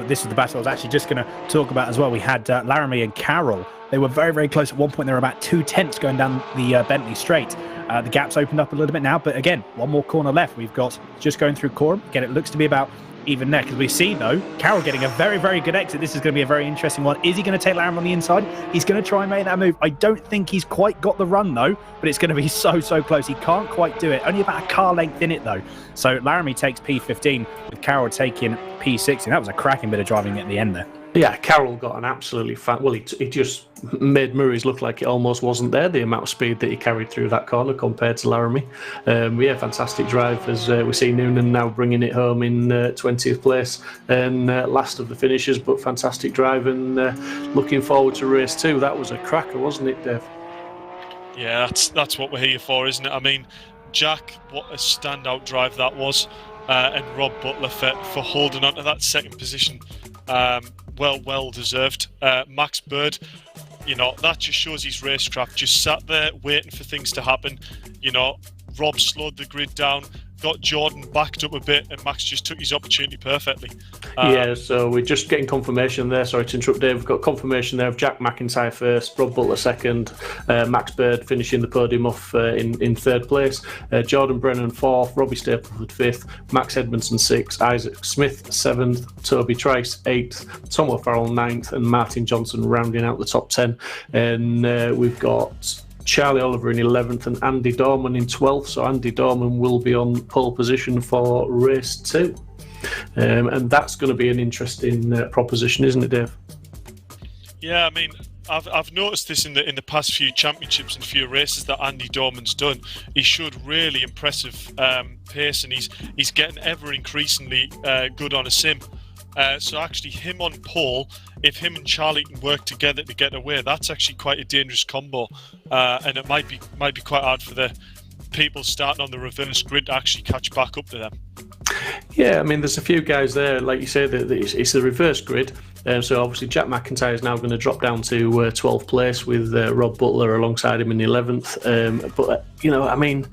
this is the battle I was actually just going to talk about as well, we had Laramie and Carroll. They were very, very close. At one point, they were about 2/10 going down the Bentley Straight. The gap's opened up a little bit now, but again, one more corner left. We've got just going through Coram. Again, it looks to be about even neck. As we see, though, Carroll getting a very, very good exit. This is going to be a very interesting one. Is he going to take Laramie on the inside? He's going to try and make that move. I don't think he's quite got the run, though, but it's going to be so, so close. He can't quite do it. Only about a car length in it, though. So Laramie takes P15, with Carroll taking P16. That was a cracking bit of driving at the end there. Yeah, Carroll got an absolutely he just made Murray's look like it almost wasn't there, the amount of speed that he carried through that corner compared to Laramie. Fantastic drive, as we see Noonan now bringing it home in 20th place and last of the finishers, but fantastic drive, and looking forward to race 2. That was a cracker, wasn't it, Dave? Yeah, that's what we're here for, isn't it? I mean, Jack, what a standout drive that was, and Rob Butler for holding on to that second position. Well deserved. Max Bird, that just shows his racecraft. Just sat there waiting for things to happen. Rob slowed the grid down, got Jordan backed up a bit, and Max just took his opportunity perfectly. Yeah, so we're just getting confirmation there. Sorry to interrupt, Dave. We've got confirmation there of Jack McIntyre first, Rob Butler second, Max Bird finishing the podium off in third place, Jordan Brennan fourth, Robbie Stapleford fifth, Max Edmondson sixth, Isaac Smith seventh, Toby Trice eighth, Tom O'Farrell ninth, and Martin Johnson rounding out the top 10. And we've got Charlie Oliver in 11th and Andy Dorman in 12th. So Andy Dorman will be on pole position for race 2. And that's going to be an interesting proposition, isn't it, Dave? Yeah, I mean, I've noticed this in the past few championships and few races that Andy Dorman's done. He showed really impressive pace, and he's getting ever increasingly good on a sim. So actually, him on pole, if him and Charlie can work together to get away, that's actually quite a dangerous combo, and it might be quite hard for the people starting on the reverse grid to actually catch back up to them. Yeah, I mean, there's a few guys there, like you say, that it's the reverse grid. So obviously Jack McIntyre is now going to drop down to 12th place with Rob Butler alongside him in the 11th. But you know, I mean,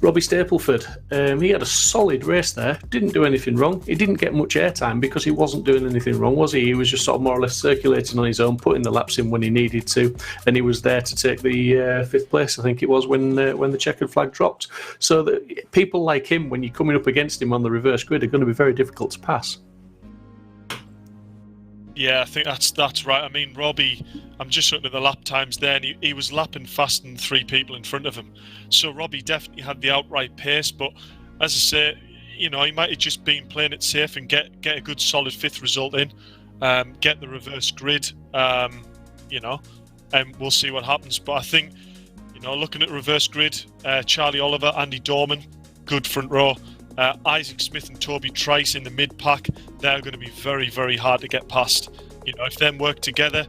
Robbie Stapleford, he had a solid race there. Didn't do anything wrong. He didn't get much airtime because he wasn't doing anything wrong, was he? He was just sort of more or less circulating on his own, putting the laps in when he needed to, and he was there to take the 5th place, I think it was, when the checkered flag dropped. So that people like him, when you're coming up against him on the reverse grid, are going to be very difficult to pass. Yeah, I think that's right. I mean, Robbie, I'm just looking at the lap times there, and he was lapping faster than 3 people in front of him. So Robbie definitely had the outright pace, but as I say, you know, he might have just been playing it safe and get a good solid 5th result in, get the reverse grid, you know, and we'll see what happens. But I think, you know, looking at reverse grid, Charlie Oliver, Andy Dorman, good front row. Isaac Smith and Toby Trice in the mid-pack, they're going to be very, very hard to get past. You know, if them work together,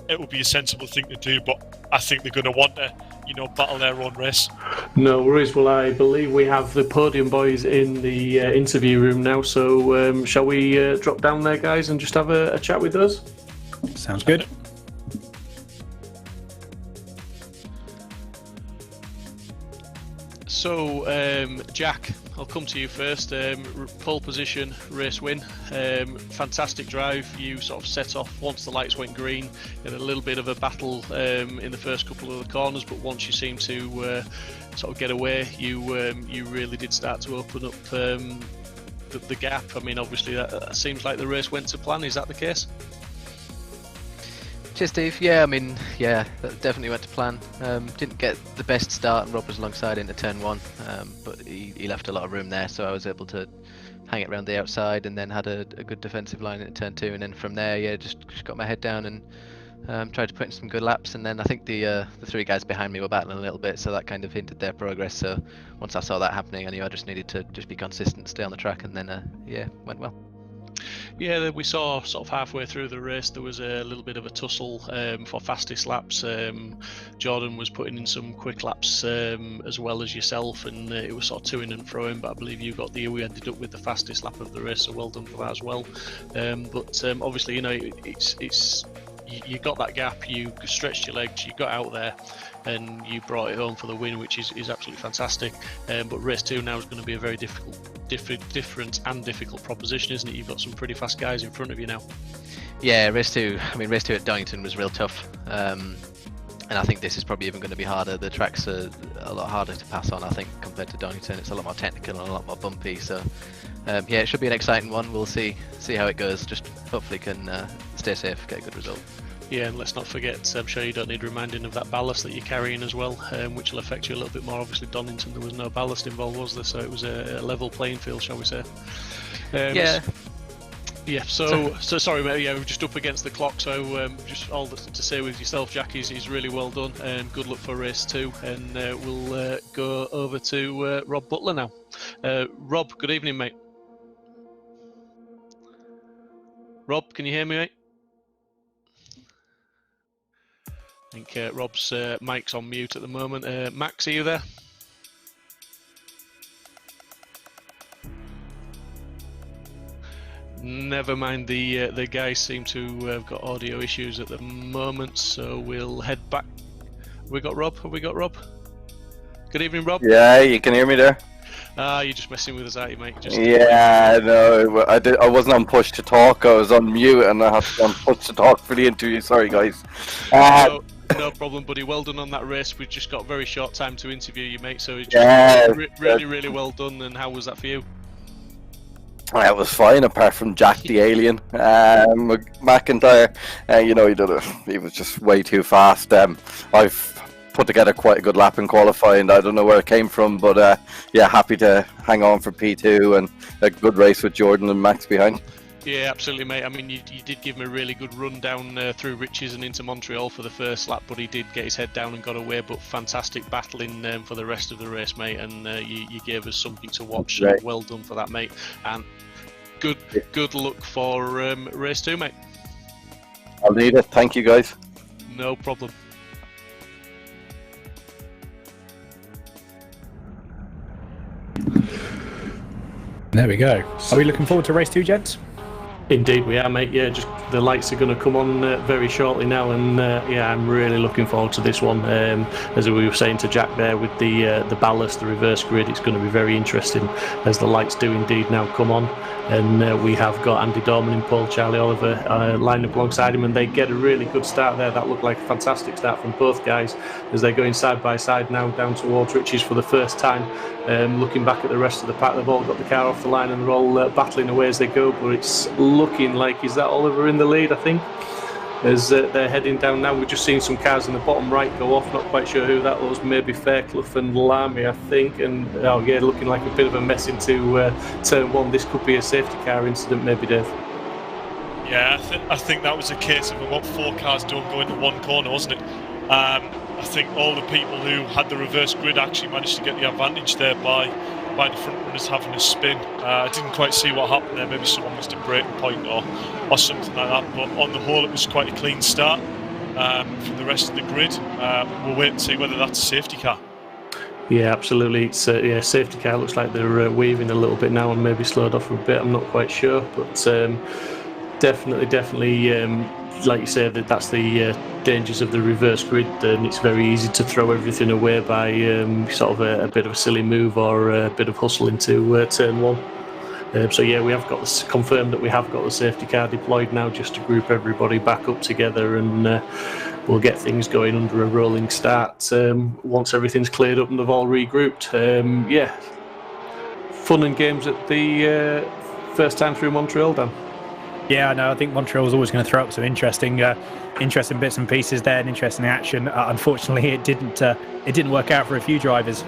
it will be a sensible thing to do, but I think they're going to want to, you know, battle their own race. No worries. Well, I believe we have the podium boys in the interview room now, so shall we drop down there, guys, and just have a chat with us? Sounds good. So, Jack, I'll come to you first. Pole position, race win. Fantastic drive. You sort of set off once the lights went green. You had a little bit of a battle in the first couple of the corners, but once you seemed to sort of get away, you really did start to open up the gap. I mean, obviously that seems like the race went to plan. Is that the case? Cheers, Steve. Yeah, I mean, yeah, that definitely went to plan. Didn't get the best start, and Rob was alongside into turn 1, but he left a lot of room there, so I was able to hang it around the outside, and then had a good defensive line into turn 2, and then from there, yeah, just got my head down and tried to put in some good laps, and then I think the 3 guys behind me were battling a little bit, so that kind of hindered their progress. So once I saw that happening, I knew I just needed to just be consistent, stay on the track, and then yeah, went well. Yeah, we saw sort of halfway through the race there was a little bit of a tussle for fastest laps. Jordan was putting in some quick laps as well as yourself, and it was sort of to-ing and fro-ing, but I believe you ended up with the fastest lap of the race, so well done for that as well. But obviously, you know, it's you got that gap, you stretched your legs, you got out there, and you brought it home for the win, which is absolutely fantastic. But race 2 now is going to be a very different and difficult proposition, isn't it? You've got some pretty fast guys in front of you now. Yeah, race 2. I mean, race 2 at Donington was real tough, and I think this is probably even going to be harder. The tracks are a lot harder to pass on, I think, compared to Donington. It's a lot more technical and a lot more bumpy. So yeah, it should be an exciting one. We'll see how it goes. Just hopefully can stay safe, get a good result. Yeah, and let's not forget, I'm sure you don't need reminding of that ballast that you're carrying as well, which will affect you a little bit more. Obviously, Donington, there was no ballast involved, was there? So it was a level playing field, shall we say? Yeah. Yeah, so sorry, mate. Yeah, we're just up against the clock. So just all to say with yourself, Jack, is really well done. Good luck for race 2, and we'll go over to Rob Butler now. Rob, good evening, mate. Rob, can you hear me, mate? I think Rob's mic's on mute at the moment. Max, are you there? Never mind, the guys seem to have got audio issues at the moment, so we'll head back. Have we got Rob? Good evening, Rob. Yeah, you can hear me there. You're just messing with us, aren't you, mate? Just Yeah, no, I wasn't on push to talk. I was on mute, and I had to go on push to talk for the interview. Sorry, guys. No problem, buddy. Well done on that race. We've just got very short time to interview you, mate. So it's just Yeah, really well done. And how was that for you? It was fine, apart from Jack the Alien. McIntyre, he was just way too fast. I've put together quite a good lap in qualifying. I don't know where it came from, but yeah, happy to hang on for P2 and a good race with Jordan and Max behind. Yeah, absolutely, mate. I mean, you did give him a really good run down through Riches and into Montreal for the first lap, but he did get his head down and got away. But fantastic battling for the rest of the race, mate, and you gave us something to watch. So Right. well done for that, mate. And good luck for race 2, mate. I'll need it. Thank you, guys. No problem. There we go. Are we looking forward to race 2, gents? Indeed, we are, mate. Yeah, just the lights are going to come on very shortly now, and yeah, I'm really looking forward to this one. As we were saying to Jack there, with the ballast, the reverse grid, it's going to be very interesting as the lights do indeed now come on. And we have got Andy Dorman and Paul Charlie Oliver lined up alongside him, and they get a really good start there. That looked like a fantastic start from both guys as they're going side by side now down towards Riches for the first time. Looking back at the rest of the pack, they've all got the car off the line and they're all battling away as they go, but it's looking like, is that Oliver in the lead, I think, as they're heading down now. We've just seen some cars in the bottom right go off, not quite sure who that was, maybe Fairclough and Lamy, I think, and oh yeah, looking like a bit of a mess into turn one. This could be a safety car incident, maybe, Dave. Yeah, I think that was a case of about 4 cars don't go into one corner, wasn't it? I think all the people who had the reverse grid actually managed to get the advantage there by the front runners having a spin. I didn't quite see what happened there. Maybe someone missed a braking point or something like that. But on the whole, it was quite a clean start for the rest of the grid. We'll wait and see whether that's a safety car. Yeah, absolutely. It's yeah, safety car. Looks like they're weaving a little bit now and maybe slowed off a bit. I'm not quite sure, but definitely. Like you said, that's the dangers of the reverse grid, and it's very easy to throw everything away by sort of a bit of a silly move or a bit of hustle into turn one. So yeah, we have got this confirmed that we have got the safety car deployed now, just to group everybody back up together, and we'll get things going under a rolling start once everything's cleared up and they've all regrouped. Yeah, fun and games at the first time through Montreal, Dan. Yeah, no, I think Montreal was always going to throw up some interesting bits and pieces there and interesting action. Unfortunately, it didn't work out for a few drivers.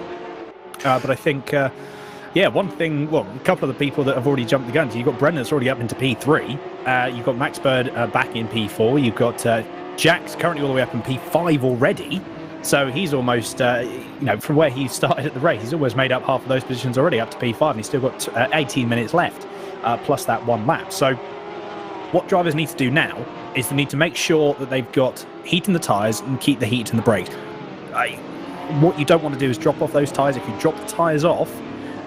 But I think, yeah, one thing. Well, a couple of the people that have already jumped the gun. So you've got Brendan that's already up into P3. You've got Max Bird back in P4. You've got Jack's currently all the way up in P5 already. So he's almost, from where he started at the race, he's almost made up half of those positions already up to P5, and he's still got 18 minutes left, plus that one lap. So what drivers need to do now is they need to make sure that they've got heat in the tyres and keep the heat in the brakes. What you don't want to do is drop off those tyres. If you drop the tyres off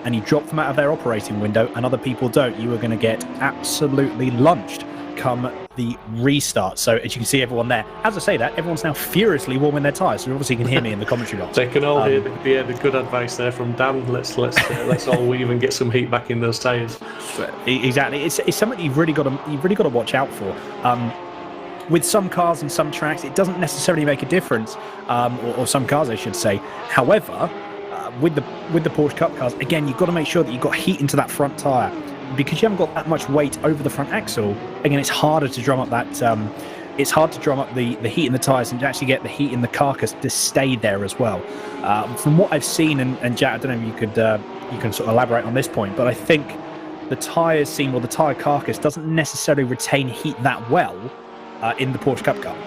and you drop them out of their operating window and other people don't, you are going to get absolutely lunched come the restart. So as you can see, everyone there, as I say that, everyone's now furiously warming their tyres, so obviously you can hear me in the commentary box. They can all hear the good advice there from Dan. Let's all weave and get some heat back in those tyres. Exactly, it's something you've really got to watch out for. With some cars and some tracks, it doesn't necessarily make a difference, or some cars, I should say. However, with the Porsche Cup cars, again, you've got to make sure that you've got heat into that front tyre, because you haven't got that much weight over the front axle. Again, it's harder to drum up that. It's hard to drum up the heat in the tyres and to actually get the heat in the carcass to stay there as well. From what I've seen, and Jack, I don't know if you can sort of elaborate on this point, but I think the tyres seam or the tyre carcass doesn't necessarily retain heat that well in the Porsche Cup car.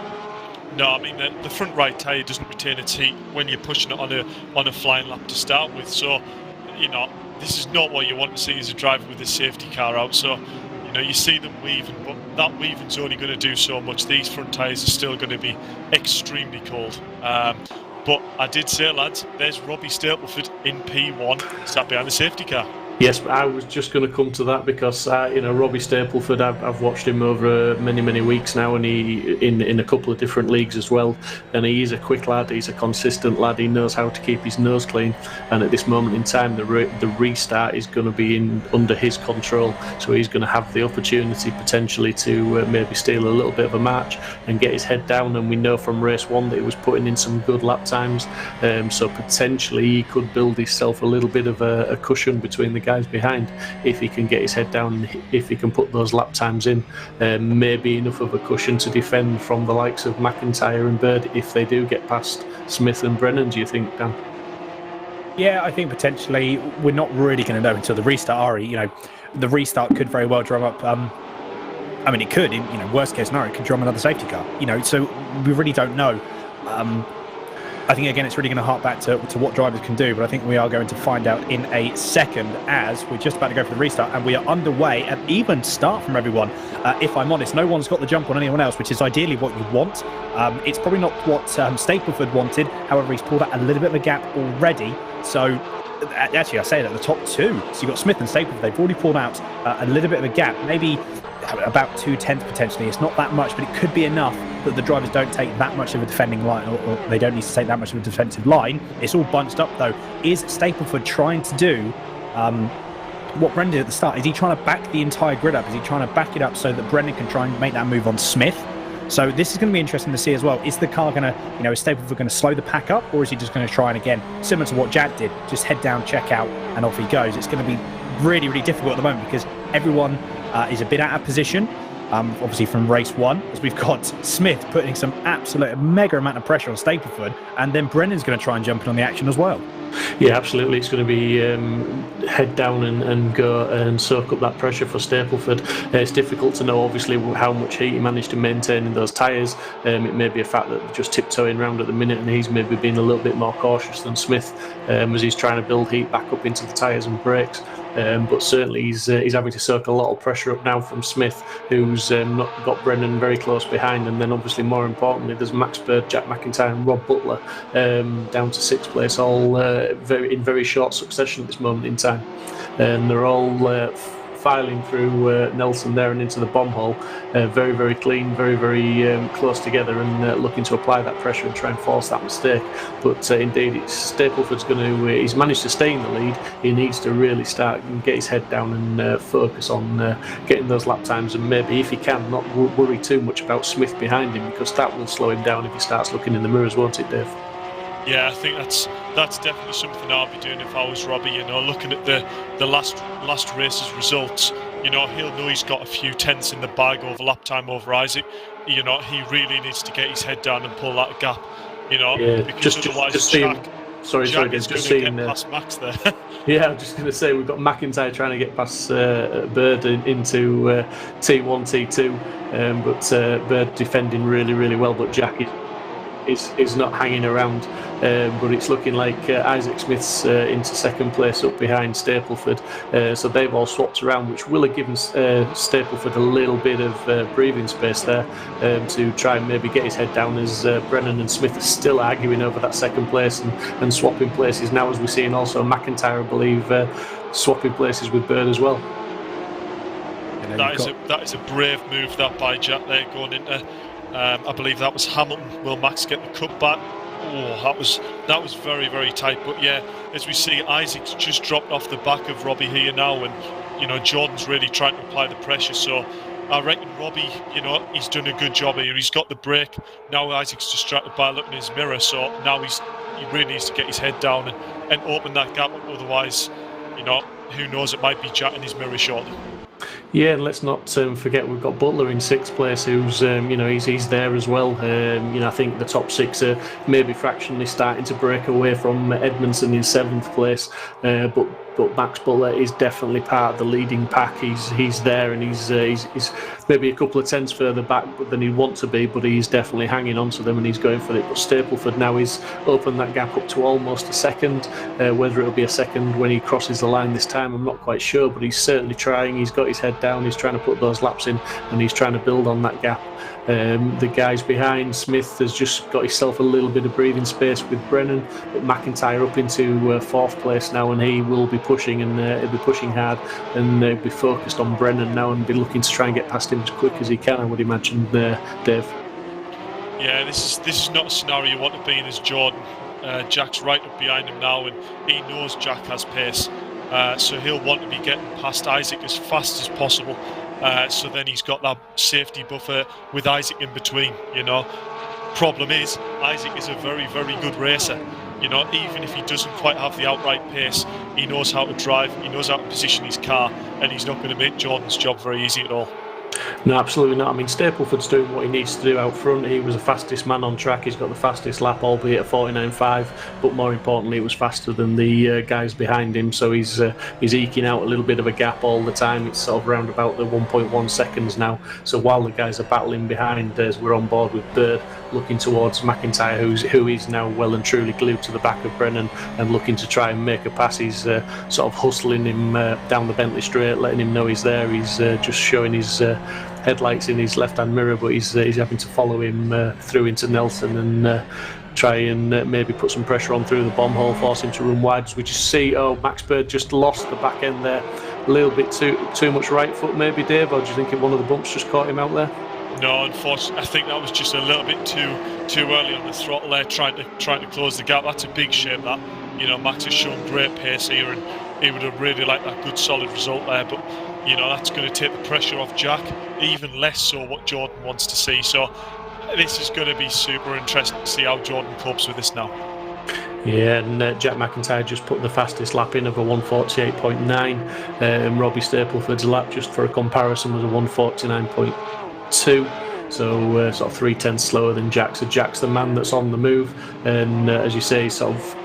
No, I mean the front right tyre doesn't retain its heat when you're pushing it on a flying lap to start with. So, this is not what you want to see as a driver with a safety car out. So, you see them weaving, but that weaving's only going to do so much. These front tyres are still going to be extremely cold. But I did say, lads, there's Robbie Stapleford in P1, sat behind the safety car. Yes, I was just going to come to that because Robbie Stapleford, I've watched him over many weeks now, and he in a couple of different leagues as well. And he's a quick lad, he's a consistent lad. He knows how to keep his nose clean. And at this moment in time, the restart is going to be under his control, so he's going to have the opportunity potentially to maybe steal a little bit of a march and get his head down. And we know from race 1 that he was putting in some good lap times, so potentially he could build himself a little bit of a cushion between the guys behind if he can get his head down, if he can put those lap times in, maybe enough of a cushion to defend from the likes of McIntyre and Bird if they do get past Smith and Brennan. Do you think, Dan? Yeah, I think potentially we're not really going to know until the restart, are we? The restart could very well drum up. I mean, it could. Worst case scenario, it could drum another safety car. So we really don't know. I think, again, it's really going to hark back to what drivers can do, but I think we are going to find out in a second as we're just about to go for the restart, and we are underway at even start from everyone. If I'm honest, no one's got the jump on anyone else, which is ideally what you want. It's probably not what Stapleford wanted. However, he's pulled out a little bit of a gap already. So, actually, I say that the top two. So you've got Smith and Stapleford. They've already pulled out a little bit of a gap, maybe about 2/10 potentially. It's not that much, but it could be enough that the drivers don't take that much of a defending line, or they don't need to take that much of a defensive line. It's all bunched up though. Is Stapleford trying to do what Brendan did at the start? Is he trying to back the entire grid up? Is he trying to back it up so that Brendan can try and make that move on Smith? So this is going to be interesting to see as well. Is the car going to, is Stapleford going to slow the pack up, or is he just going to try and, again, similar to what Jack did, just head down, check out, and off he goes? It's going to be really difficult at the moment because everyone is a bit out of position. Obviously from race 1, as we've got Smith putting some absolute mega amount of pressure on Stapleford, and then Brennan's going to try and jump in on the action as well. Yeah, absolutely. It's going to be head down and go and soak up that pressure for Stapleford. It's difficult to know, obviously, how much heat he managed to maintain in those tyres. It may be a fact that they're just tiptoeing around at the minute, and he's maybe been a little bit more cautious than Smith as he's trying to build heat back up into the tyres and brakes. But certainly he's having to soak a lot of pressure up now from Smith, who's not got Brennan very close behind. And then obviously, more importantly, there's Max Bird, Jack McIntyre and Rob Butler down to 6th place, all in very short succession at this moment in time. And they're all filing through Nelson there and into the bomb hole, very clean, very close together, and looking to apply that pressure and try and force that mistake. But indeed, Stapleford's he's managed to stay in the lead. He needs to really start and get his head down and focus on getting those lap times, and maybe, if he can, not worry too much about Smith behind him, because that will slow him down if he starts looking in the mirrors, won't it, Dave? Yeah, I think that's definitely something I'd be doing if I was Robbie. Looking at the last race's results, he'll know he's got a few tenths in the bag over lap time over Isaac. He really needs to get his head down and pull that gap. Because otherwise, just Jack is just going to seeing get past Max there. Yeah, I'm just going to say we've got McIntyre trying to get past Bird into T1, T2, but Bird defending really well, but Jack is not hanging around, but it's looking like Isaac Smith's into 2nd place up behind Stapleford, so they've all swapped around, which will have given Stapleford a little bit of breathing space there to try and maybe get his head down, as Brennan and Smith are still arguing over that 2nd place and swapping places now, as we're seeing also McIntyre, I believe, swapping places with Bird as well. That is a brave move that by Jack there, going into I believe that was Hamilton. Will Max get the cut back? Oh, that was very tight. But yeah, as we see, Isaac's just dropped off the back of Robbie here now, and Jordan's really trying to apply the pressure. So I reckon Robbie, he's done a good job here. He's got the brake. Now Isaac's distracted by looking in his mirror. So now he really needs to get his head down and open that gap. Otherwise, who knows? It might be Jack in his mirror shortly. Yeah, and let's not forget we've got Butler in 6th place, who's he's there as well. I think the top 6 are maybe fractionally starting to break away from Edmondson in 7th place, but Max Butler is definitely part of the leading pack. He's there, and he's maybe a couple of tenths further back than he'd want to be, but he's definitely hanging on to them and he's going for it. But Stapleford now is opened that gap up to almost a second. Whether it'll be a second when he crosses the line this time, I'm not quite sure, but he's certainly trying. He's got his head down, he's trying to put those laps in, and he's trying to build on that gap. The guys behind, Smith has just got himself a little bit of breathing space with Brennan, but McIntyre up into 4th place now, and he will be pushing, and he'll be pushing hard, and he'll be focused on Brennan now and be looking to try and get past him as quick as he can, I would imagine, Dave. Yeah, this is not a scenario you want to be in as Jordan. Jack's right up behind him now, and he knows Jack has pace, so he'll want to be getting past Isaac as fast as possible. So then he's got that safety buffer with Isaac in between. Problem is, Isaac is a very, very good racer. Even if he doesn't quite have the outright pace, he knows how to drive, he knows how to position his car, and he's not going to make Jordan's job very easy at all. No, absolutely not. I mean, Stapleford's doing what he needs to do out front. He was the fastest man on track. He's got the fastest lap, albeit at 49.5. But more importantly, it was faster than the guys behind him. So he's eking out a little bit of a gap all the time. It's sort of round about the 1.1 seconds now. So while the guys are battling behind, as we're on board with Bird, looking towards McIntyre, who is now well and truly glued to the back of Brennan and looking to try and make a pass. He's sort of hustling him down the Bentley straight, letting him know he's there. He's just showing his headlights in his left-hand mirror, but he's having to follow him through into Nelson and try and maybe put some pressure on through the bomb hole, force him to run wide. As we just see, Max Bird just lost the back end there, a little bit too much right foot maybe, Dave, or do you think one of the bumps just caught him out there? No, unfortunately, I think that was just a little bit too early on the throttle there, trying to close the gap. That's a big shame. That Max has shown great pace here, and he would have really liked that good solid result there. But that's going to take the pressure off Jack, even less so what Jordan wants to see. So this is going to be super interesting to see how Jordan copes with this now. Yeah, and Jack McIntyre just put the fastest lap in of a 1:48.9, and Robbie Stapleford's lap, just for a comparison, was a 1:49.2. So sort of 3/10 slower than Jack. So Jack's the man that's on the move, and as you say, sort of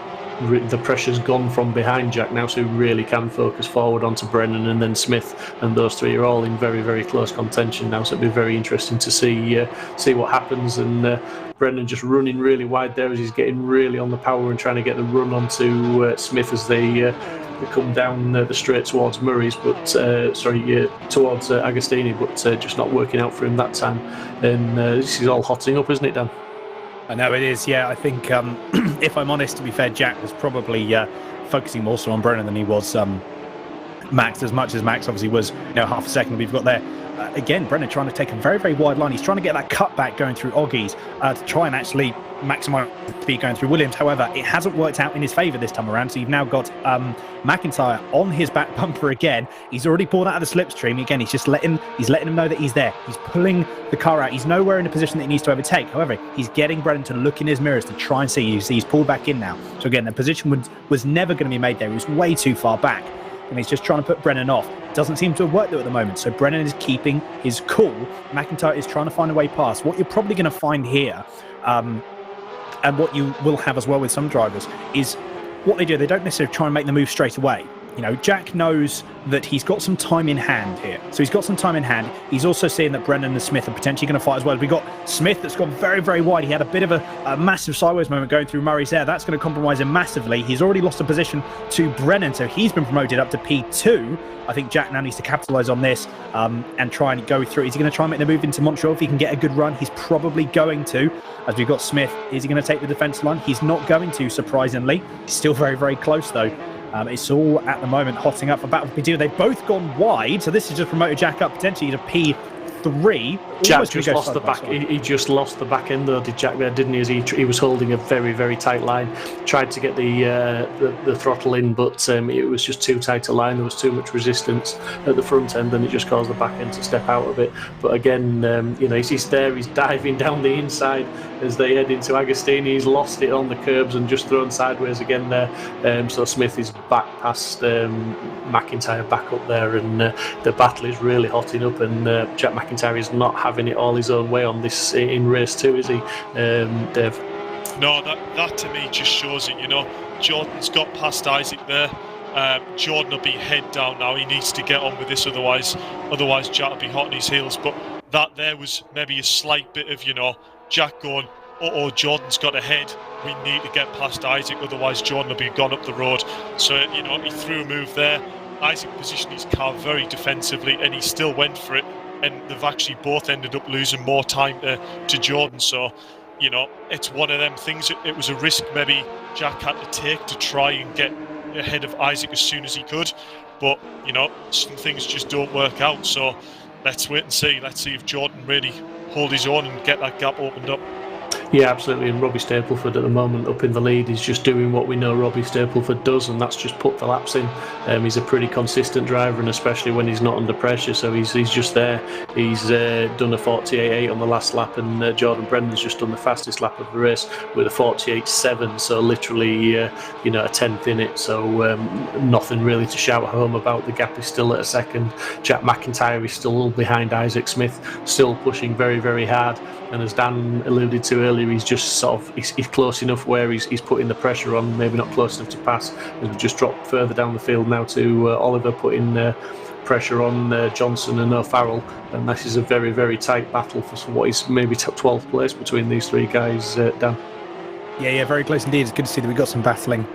the pressure's gone from behind Jack now, so he really can focus forward onto Brennan and then Smith, and those three are all in very, very close contention now. So it'll be very interesting to see what happens. And Brennan just running really wide there as he's getting really on the power and trying to get the run onto Smith as they come down the straight towards Murray's, but towards Agostini, but just not working out for him that time. And this is all hotting up, isn't it, Dan? I know it is, yeah. I think, if I'm honest, to be fair, Jack was probably focusing more so on Brennan than he was Max, as much as Max obviously was half a second we've got there. Again, Brennan trying to take a very, very wide line. He's trying to get that cutback going through Oggies to try and actually maximise speed going through Williams. However, it hasn't worked out in his favour this time around. So you've now got McIntyre on his back bumper again. He's already pulled out of the slipstream. Again, he's letting him know that he's there. He's pulling the car out. He's nowhere in a position that he needs to overtake. However, he's getting Brennan to look in his mirrors to try and see. You see, he's pulled back in now. So again, the position was never going to be made there. He was way too far back, and he's just trying to put Brennan off. Doesn't seem to have worked though at the moment. So Brennan is keeping his cool. McIntyre is trying to find a way past. What you're probably going to find here, and what you will have as well with some drivers, is what they do. They don't necessarily try and make the move straight away. Jack knows that he's got some time in hand here. So he's got some time in hand. He's also seeing that Brennan and Smith are potentially going to fight as well. We've got Smith that's gone very, very wide. He had a bit of a massive sideways moment going through Murray's there. That's going to compromise him massively. He's already lost a position to Brennan, so he's been promoted up to P2. I think Jack now needs to capitalise on this and try and go through. Is he going to try and make the move into Montreal if he can get a good run? He's probably going to. As we've got Smith, is he going to take the defence line? He's not going to, surprisingly. He's still very, very close, though. It's all at the moment hotting up for Battle for P2. They've both gone wide, so this has just promoted Jack up potentially to P3. Jack just lost the back. He just lost the back end though, did Jack there, didn't he? As he was holding a very, very tight line. Tried to get the throttle in, but it was just too tight a line. There was too much resistance at the front end, and it just caused the back end to step out a bit. But again, he's there. He's diving down the inside as they head into Agostini. He's lost it on the curbs and just thrown sideways again there. So Smith is back past McIntyre, back up there, and the battle is really hotting up. And Jack McIntyre is not having it all his own way on this in race 2, is he, Dave? No, that to me just shows it. Jordan's got past Isaac there. Jordan will be head down now. He needs to get on with this, otherwise Jack will be hot on his heels. But that there was maybe a slight bit of Jack going, Jordan's got ahead. We need to get past Isaac, otherwise Jordan will be gone up the road. So he threw a move there. Isaac positioned his car very defensively, and he still went for it. And they've actually both ended up losing more time to Jordan. So, it's one of them things. It was a risk maybe Jack had to take to try and get ahead of Isaac as soon as he could. But, you know, some things just don't work out. So let's wait and see. Let's see if Jordan really hold his own and get that gap opened up. Yeah, absolutely. And Robbie Stapleford at the moment up in the lead is just doing what we know Robbie Stapleford does, and that's just put the laps in. He's a pretty consistent driver, and especially when he's not under pressure, so he's just there. He's done a 48.8 on the last lap, and Jordan Brennan's just done the fastest lap of the race with a 48.7, so literally a tenth in it. So nothing really to shout home about. The gap is still at a second. Jack McIntyre is still behind Isaac Smith, still pushing very, very hard. And as Dan alluded to earlier, he's just he's close enough where he's putting the pressure on, maybe not close enough to pass. And we've just dropped further down the field now to Oliver putting pressure on Johnson and O'Farrell. And this is a very, very tight battle for what is maybe 12th place between these three guys, Dan. Yeah, very close indeed. It's good to see that we've got some battling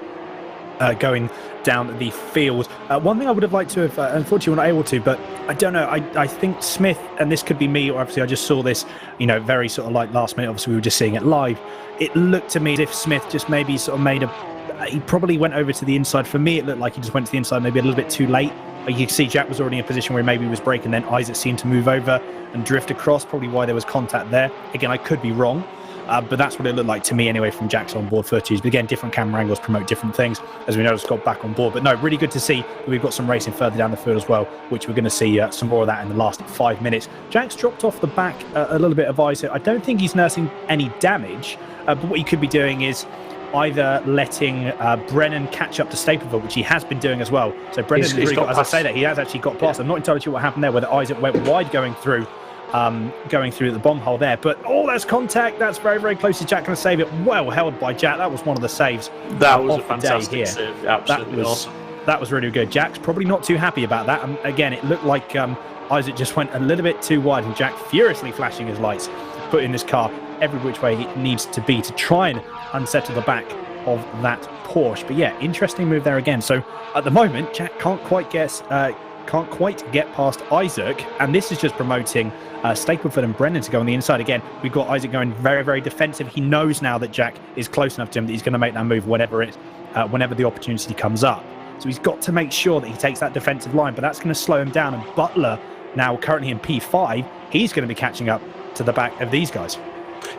going down the field. One thing I would have liked to have, unfortunately, we're not able to, but I don't know. I think Smith, and this could be me, or obviously I just saw this, very sort of like last minute. Obviously, we were just seeing it live. It looked to me as if Smith just maybe sort of he probably went over to the inside. For me, it looked like he just went to the inside maybe a little bit too late. You can see Jack was already in a position where maybe he was braking, then Isaac seemed to move over and drift across, probably why there was contact there. Again, I could be wrong. But that's what it looked like to me anyway from Jack's onboard footage. But again, different camera angles promote different things, as we know it's got back on board. But no, really good to see that we've got some racing further down the field as well, which we're going to see some more of that in the last 5 minutes. Jack's dropped off the back a little bit of Isaac. I don't think he's nursing any damage, but what he could be doing is either letting Brennan catch up to Stapleford, which he has been doing as well. So Brennan, as I say that, he has actually got past. Yeah. I'm not entirely sure what happened there, whether Isaac went wide going through the bomb hole there, but there's contact. That's very, very close to Jack. Going to save it. Well held by Jack. That was one of the saves. That was a fantastic save. Absolutely awesome. That was really good. Jack's probably not too happy about that. And again, it looked like Isaac just went a little bit too wide, and Jack furiously flashing his lights, putting this car every which way it needs to be to try and unsettle the back of that Porsche. But yeah, interesting move there again. So at the moment, Jack can't quite get past Isaac, and this is just promoting Stapleford and Brennan to go on the inside again. We've got Isaac going very, very defensive. He knows now that Jack is close enough to him that he's going to make that move whenever the opportunity comes up. So he's got to make sure that he takes that defensive line, but that's going to slow him down. And Butler, now currently in P5, he's going to be catching up to the back of these guys.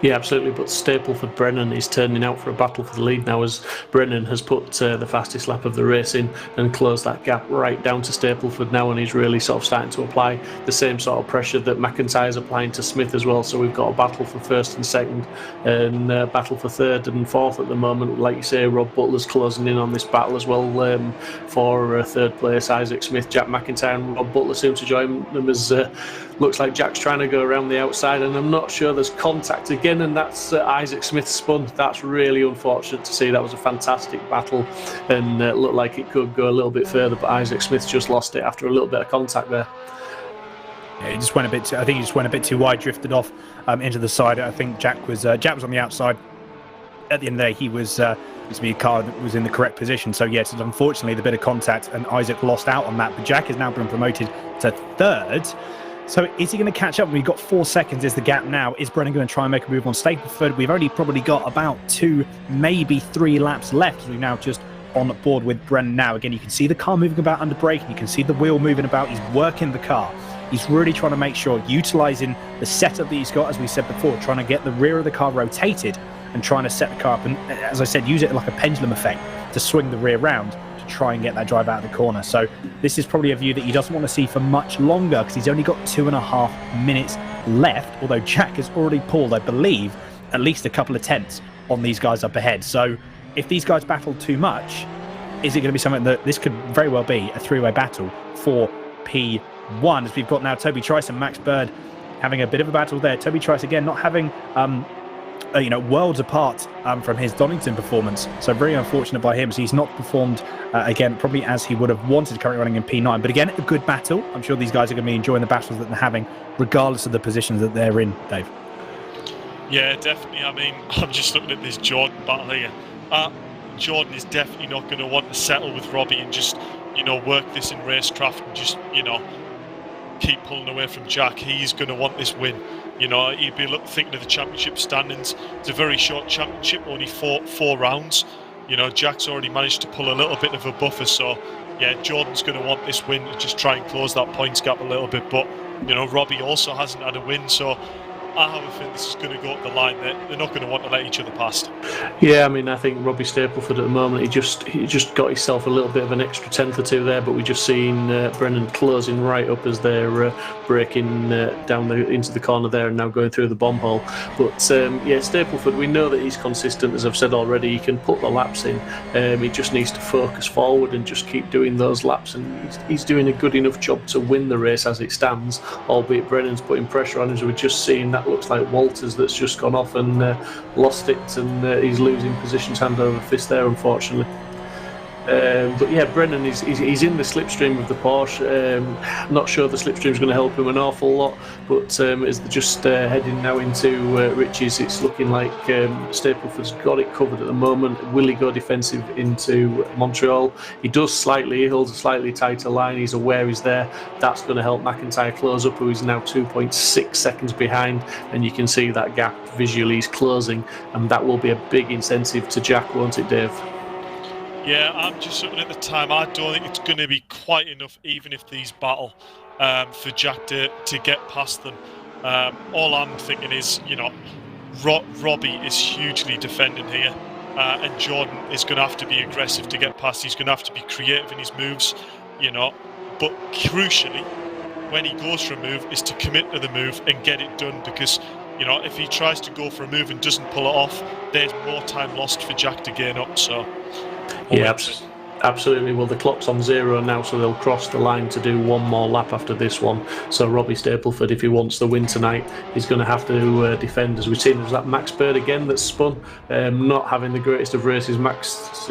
Yeah, absolutely. But Stapleford Brennan is turning out for a battle for the lead now, as Brennan has put the fastest lap of the race in and closed that gap right down to Stapleford now, and he's really sort of starting to apply the same sort of pressure that McIntyre's applying to Smith as well. So we've got a battle for first and second, and a battle for third and fourth at the moment. Like you say, Rob Butler's closing in on this battle as well for third place. Isaac Smith, Jack McIntyre and Rob Butler seem to join them, as looks like Jack's trying to go around the outside, and I'm not sure there's contact again, and that's Isaac Smith spun. That's really unfortunate to see. That was a fantastic battle, and looked like it could go a little bit further, but Isaac Smith just lost it after a little bit of contact there. Yeah, he just went a bit. I think he just went a bit too wide, drifted off into the side. I think Jack was on the outside. At the end of the day, he was a car that was in the correct position. So yes, unfortunately, the bit of contact, and Isaac lost out on that. But Jack has now been promoted to third. So is he going to catch up? We've got 4 seconds is the gap now. Is Brennan going to try and make a move on Stapleford? We've only probably got about 2, maybe 3 laps left. We're now just on board with Brennan now. Again, you can see the car moving about under braking. You can see the wheel moving about. He's working the car. He's really trying to make sure, utilising the setup that he's got, as we said before, trying to get the rear of the car rotated and trying to set the car up. And as I said, use it like a pendulum effect to swing the rear round, try and get that drive out of the corner. So this is probably a view that he doesn't want to see for much longer, because he's only got 2.5 minutes left, although Jack has already pulled, I believe, at least a couple of tenths on these guys up ahead. So if these guys battle too much, is it going to be something that this could very well be a three-way battle for P1, as we've got now Toby Trice and Max Bird having a bit of a battle there. Toby Trice again not having worlds apart from his Donington performance, so very unfortunate by him. So he's not performed again probably as he would have wanted, currently running in P9, but again a good battle. I'm sure these guys are going to be enjoying the battles that they're having regardless of the positions that they're in. Dave? Yeah, definitely. I mean, I'm just looking at this Jordan battle here. Jordan is definitely not going to want to settle with Robbie and just work this in racecraft and just keep pulling away from Jack. He's going to want this win. He'd be thinking of the championship standings. It's a very short championship, only four rounds. Jack's already managed to pull a little bit of a buffer, so yeah, Jordan's going to want this win to just try and close that points gap a little bit. But Robbie also hasn't had a win, so I have a feeling this is going to go up the line. They're not going to want to let each other past. Yeah, I mean, I think Robbie Stapleford at the moment, he just got himself a little bit of an extra tenth or two there, but we've just seen Brennan closing right up as they're breaking down into the corner there and now going through the bomb hole. But yeah, Stapleford, we know that he's consistent, as I've said already. He can put the laps in. He just needs to focus forward and just keep doing those laps, and he's doing a good enough job to win the race as it stands, albeit Brennan's putting pressure on, as we're just seeing. That looks like Walters that's just gone off and lost it, and he's losing positions hand over fist there, unfortunately. But yeah, Brennan he's in the slipstream of the Porsche. Not sure the slipstream is going to help him an awful lot, but as they're just heading now into Richie's, it's looking like Stapleford's got it covered at the moment. Will he go defensive into Montreal? He holds a slightly tighter line. He's aware he's there. That's going to help McIntyre close up, who is now 2.6 seconds behind, and you can see that gap visually is closing, and that will be a big incentive to Jack, won't it, Dave? Yeah, I'm just looking at the time. I don't think it's going to be quite enough, even if these battle, for Jack to get past them. All I'm thinking is, Robbie is hugely defending here, and Jordan is going to have to be aggressive to get past. He's going to have to be creative in his moves, But crucially, when he goes for a move, is to commit to the move and get it done, because if he tries to go for a move and doesn't pull it off, there's more time lost for Jack to gain up. So. Yeah, absolutely. Well, the clock's on 0 now, so they'll cross the line to do one more lap after this one. So Robbie Stapleford, if he wants the win tonight, he's going to have to defend. As we've seen, there's that Max Bird again that's spun, not having the greatest of races, Max.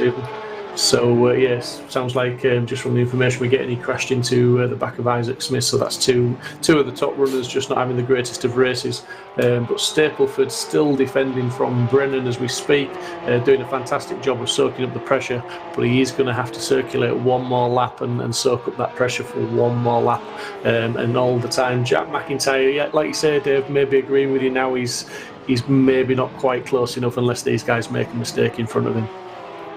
So yes, sounds like just from the information we're getting, he crashed into the back of Isaac Smith. So that's two of the top runners just not having the greatest of races. But Stapleford still defending from Brennan as we speak, doing a fantastic job of soaking up the pressure. But he is going to have to circulate one more lap and soak up that pressure for one more lap. And all the time, Jack McIntyre, yeah, like you say, Dave, maybe agreeing with you now. He's maybe not quite close enough unless these guys make a mistake in front of him.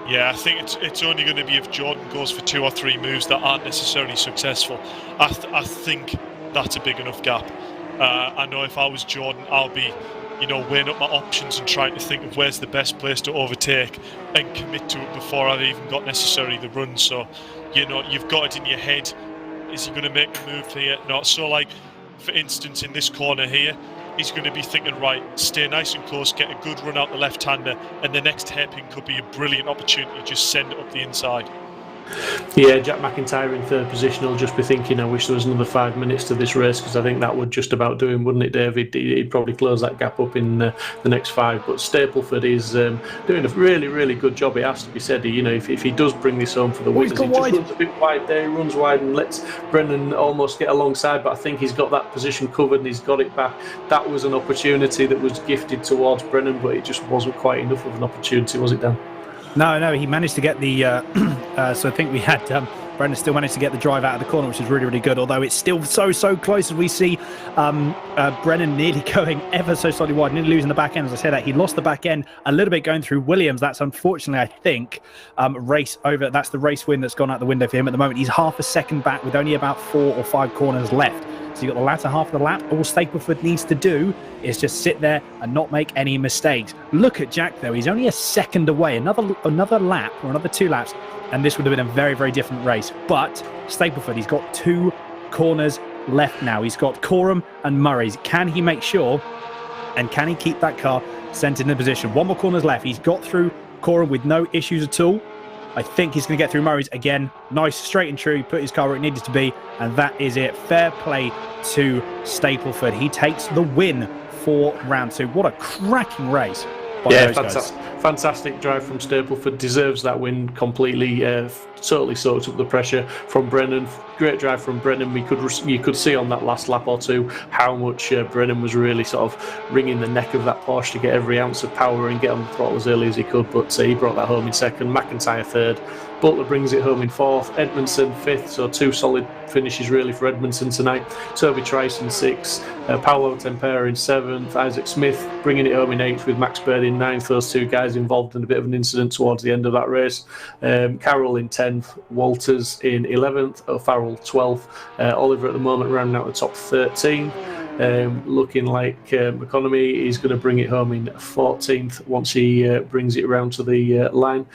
Yeah, I think it's only going to be if Jordan goes for 2 or 3 moves that aren't necessarily successful. I think that's a big enough gap. I know if I was Jordan, I'll be, weighing up my options and trying to think of where's the best place to overtake and commit to it before I've even got necessarily the run. So, you've got it in your head. Is he going to make a move here? Not so. Like, for instance, in this corner here, he's going to be thinking, right, stay nice and close, get a good run out the left-hander, and the next hairpin could be a brilliant opportunity to just send it up the inside. Yeah, Jack McIntyre in third position will just be thinking, I wish there was another 5 minutes to this race, because I think that would just about do him, wouldn't it, David? He'd probably close that gap up in the next 5. But Stapleford is doing a really, really good job, it has to be said. If he does bring this home for the win, he just runs a bit wide there, he runs wide and lets Brennan almost get alongside, but I think he's got that position covered and he's got it back. That was an opportunity that was gifted towards Brennan, but it just wasn't quite enough of an opportunity, was it, Dan? No, he managed to get the. So I think we had Brendan still managed to get the drive out of the corner, which is really, really good. Although it's still so close, as we see Brennan nearly going ever so slightly wide, nearly losing the back end. As I said, that he lost the back end a little bit going through Williams. That's unfortunately, I think, race over. That's the race win that's gone out the window for him at the moment. He's half a second back with only about 4 or 5 corners left. So you've got the latter half of the lap. All Stapleford needs to do is just sit there and not make any mistakes. Look at Jack, though. He's only a second away. Another lap or another 2 laps, and this would have been a very, very different race. But Stapleford, he's got 2 corners left now. He's got Coram and Murray's. Can he make sure, and can he keep that car centered in the position? 1 more corner's left. He's got through Coram with no issues at all. I think he's going to get through Murray's again. Nice, straight and true. Put his car where it needed to be. And that is it. Fair play to Stapleford. He takes the win for round 2. What a cracking race. Yeah, fantastic drive from Stapleford. Deserves that win completely. Totally soaked up the pressure from Brennan. Great drive from Brennan. You could see on that last lap or 2 how much Brennan was really sort of wringing the neck of that Porsche to get every ounce of power and get on the throttle as early as he could. But he brought that home in second. McIntyre third. Butler brings it home in 4th, Edmondson 5th, so 2 solid finishes really for Edmondson tonight. Toby Trice in 6th, Paolo Tempera in 7th, Isaac Smith bringing it home in 8th with Max Bird in 9th. Those 2 guys involved in a bit of an incident towards the end of that race. Carroll in 10th, Walters in 11th, O'Farrell 12th, Oliver at the moment rounding out the top 13. Looking like Economy is going to bring it home in 14th once he brings it around to the line.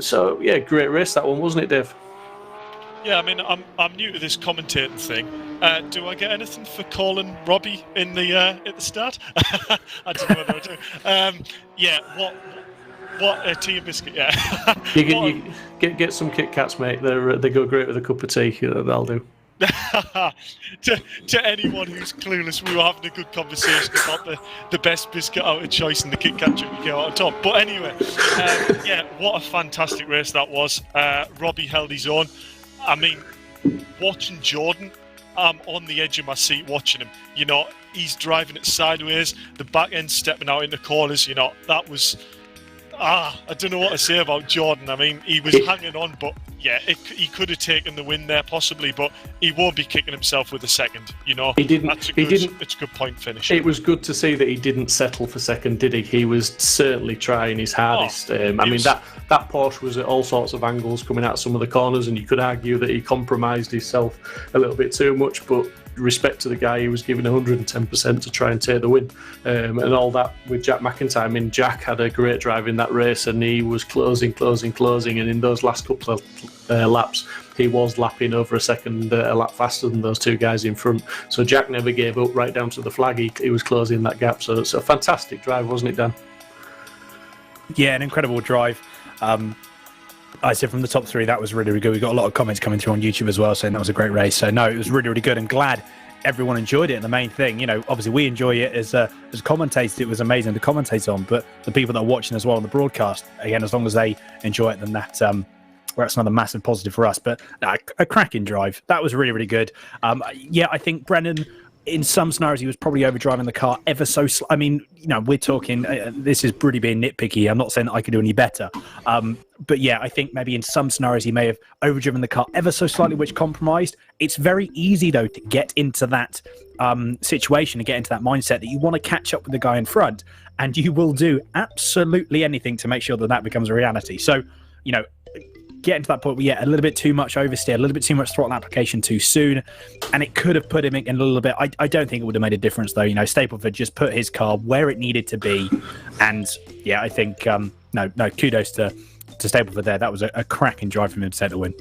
So yeah, great race that one, wasn't it, Dave? Yeah, I mean, I'm new to this commentating thing. Do I get anything for calling Robbie in the at the start? I don't know whether I do. Yeah, what a tea and biscuit? Yeah, you get some Kit Kats, mate. They go great with a cup of tea. That'll do. to anyone who's clueless, we were having a good conversation about the best biscuit out of choice and the Kit Kat chip we get out of top. But anyway, yeah, what a fantastic race that was. Robbie held his own. I mean, watching Jordan, I'm on the edge of my seat watching him. You know, he's driving it sideways, the back end stepping out into corners. You know, that was I don't know what to say about Jordan. I mean, he was hanging on, but yeah, he could have taken the win there possibly, but he won't be kicking himself with a second. You know, he didn't. It's a good point finish. It was good to see that he didn't settle for second, did he? He was certainly trying his hardest. I mean, that Porsche was at all sorts of angles coming out of some of the corners, and you could argue that he compromised himself a little bit too much, but respect to the guy, he was giving 110% to try and take the win, and all that with Jack McIntyre. I mean, Jack had a great drive in that race, and he was closing, and in those last couple of laps, he was lapping over a second a lap faster than those 2 guys in front. So Jack never gave up right down to the flag. He was closing that gap. So it's a fantastic drive, wasn't it, Dan? Yeah, an incredible drive. I said from the top 3, that was really, really good. We got a lot of comments coming through on YouTube as well saying that was a great race. So no, it was really, really good. I'm glad everyone enjoyed it. And the main thing, you know, obviously we enjoy it as commentators. It was amazing to commentate on, but the people that are watching as well on the broadcast, again, as long as they enjoy it, then that's another massive positive for us. But a cracking drive. That was really, really good. Yeah, I think Brennan, in some scenarios, he was probably overdriving the car ever so. I mean, you know, we're talking. This is really being nitpicky. I'm not saying that I could do any better, but yeah, I think maybe in some scenarios he may have overdriven the car ever so slightly, which compromised. It's very easy though to get into that situation, to get into that mindset that you want to catch up with the guy in front, and you will do absolutely anything to make sure that becomes a reality. So, you know, getting to that point where, yeah, a little bit too much oversteer, a little bit too much throttle application too soon, and it could have put him in a little bit. I don't think it would have made a difference, though. You know, Stapleford just put his car where it needed to be, and yeah, I think no, kudos to Stapleford there. That was a cracking drive from him to take the win.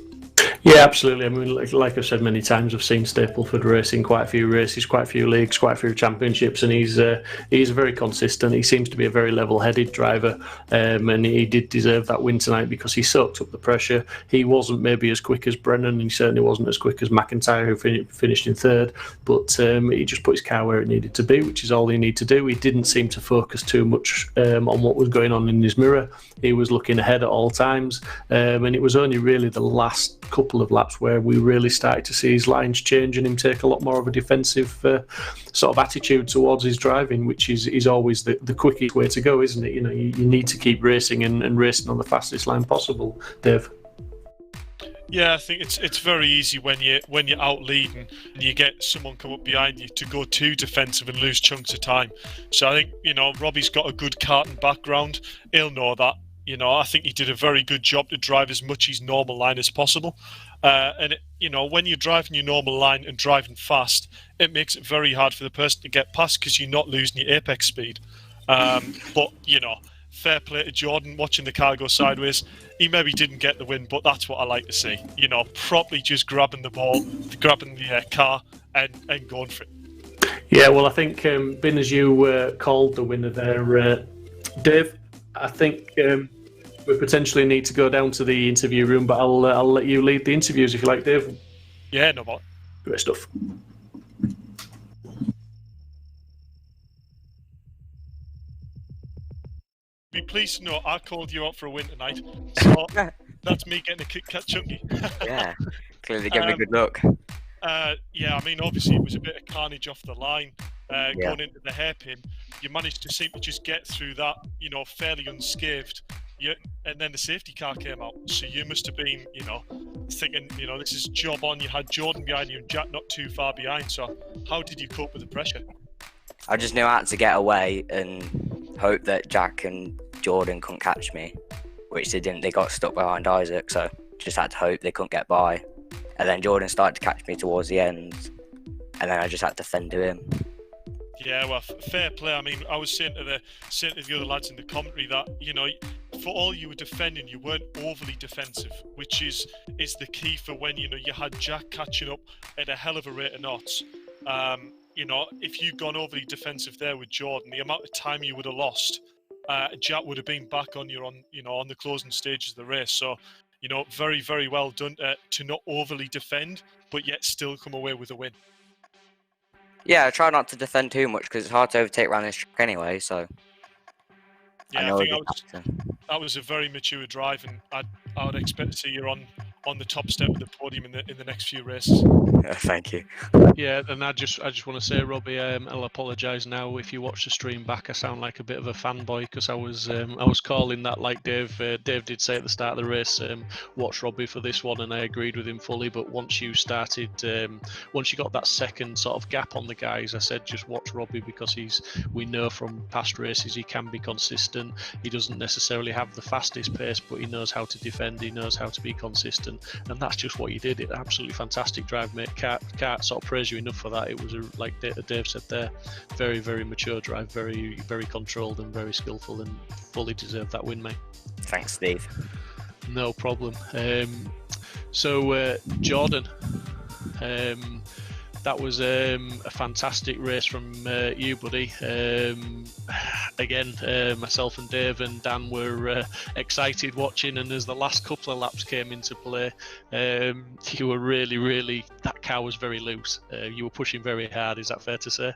Yeah, absolutely. I mean, like I've said many times, I've seen Stapleford racing quite a few races, quite a few leagues, quite a few championships, and he's very consistent. He seems to be a very level-headed driver, and he did deserve that win tonight because he soaked up the pressure. He wasn't maybe as quick as Brennan, and he certainly wasn't as quick as McIntyre, who finished in 3rd, but he just put his car where it needed to be, which is all he needed to do. He didn't seem to focus too much on what was going on in his mirror. He was looking ahead at all times, and it was only really the last couple of laps where we really started to see his lines change and him take a lot more of a defensive sort of attitude towards his driving, which is always the quickest way to go, isn't it? You know, you need to keep racing and racing on the fastest line possible, Dave. Yeah, I think it's very easy when you're out leading and you get someone come up behind you to go too defensive and lose chunks of time. So I think, you know, Robbie's got a good karting background. He'll know that. You know, I think he did a very good job to drive as much his normal line as possible. You know, when you're driving your normal line and driving fast, it makes it very hard for the person to get past because you're not losing your apex speed. But, you know, fair play to Jordan, watching the car go sideways. He maybe didn't get the win, but that's what I like to see. You know, properly just grabbing the ball, grabbing the car and going for it. Yeah, well, I think, being as you called the winner there, Dave, I think we potentially need to go down to the interview room, but I'll let you lead the interviews if you like, Dave. Yeah, no bother. Great stuff. Be pleased to know I called you out for a win tonight, so that's me getting a Kit Kat chunky. Yeah, clearly gave me good luck. Yeah, I mean, obviously it was a bit of carnage off the line going into the hairpin. You managed to seem to just get through that, you know, fairly unscathed. and then the safety car came out. So you must have been, thinking, this is job on. You had Jordan behind you and Jack not too far behind. So how did you cope with the pressure? I just knew I had to get away and hope that Jack and Jordan couldn't catch me, which they didn't. They got stuck behind Isaac, so just had to hope they couldn't get by. And then Jordan started to catch me towards the end, and then I just had to fend to him. Yeah, well, fair play. I mean, I was saying to the other lads in the commentary that, for all you were defending, you weren't overly defensive, which is the key for when, you had Jack catching up at a hell of a rate of knots. If you'd gone overly defensive there with Jordan, the amount of time you would have lost, Jack would have been back on on the closing stages of the race. So, very, very well done to not overly defend, but yet still come away with a win. Yeah, I try not to defend too much because it's hard to overtake around this track anyway. So yeah, I think that was a very mature drive, and I would expect to see you on the top step of the podium in the next few races. Thank you. Yeah, and I just want to say, Robbie, I'll apologise now if you watch the stream back. I sound like a bit of a fanboy because I was calling that like Dave. Dave did say at the start of the race, watch Robbie for this one, and I agreed with him fully. But once you got that second sort of gap on the guys, I said just watch Robbie because we know from past races he can be consistent. He doesn't necessarily have the fastest pace, but he knows how to defend. He knows how to be consistent. And that's just what you did. It absolutely fantastic drive, mate. Can't sort of praise you enough for that. It was like Dave said there, very, very mature drive, very, very controlled and very skillful, and fully deserved that win, mate. Thanks, Steve. No problem. So Jordan, that was a fantastic race from you, buddy. Again, myself and Dave and Dan were excited watching, and as the last couple of laps came into play, you were really, that car was very loose. You were pushing very hard, is that fair to say?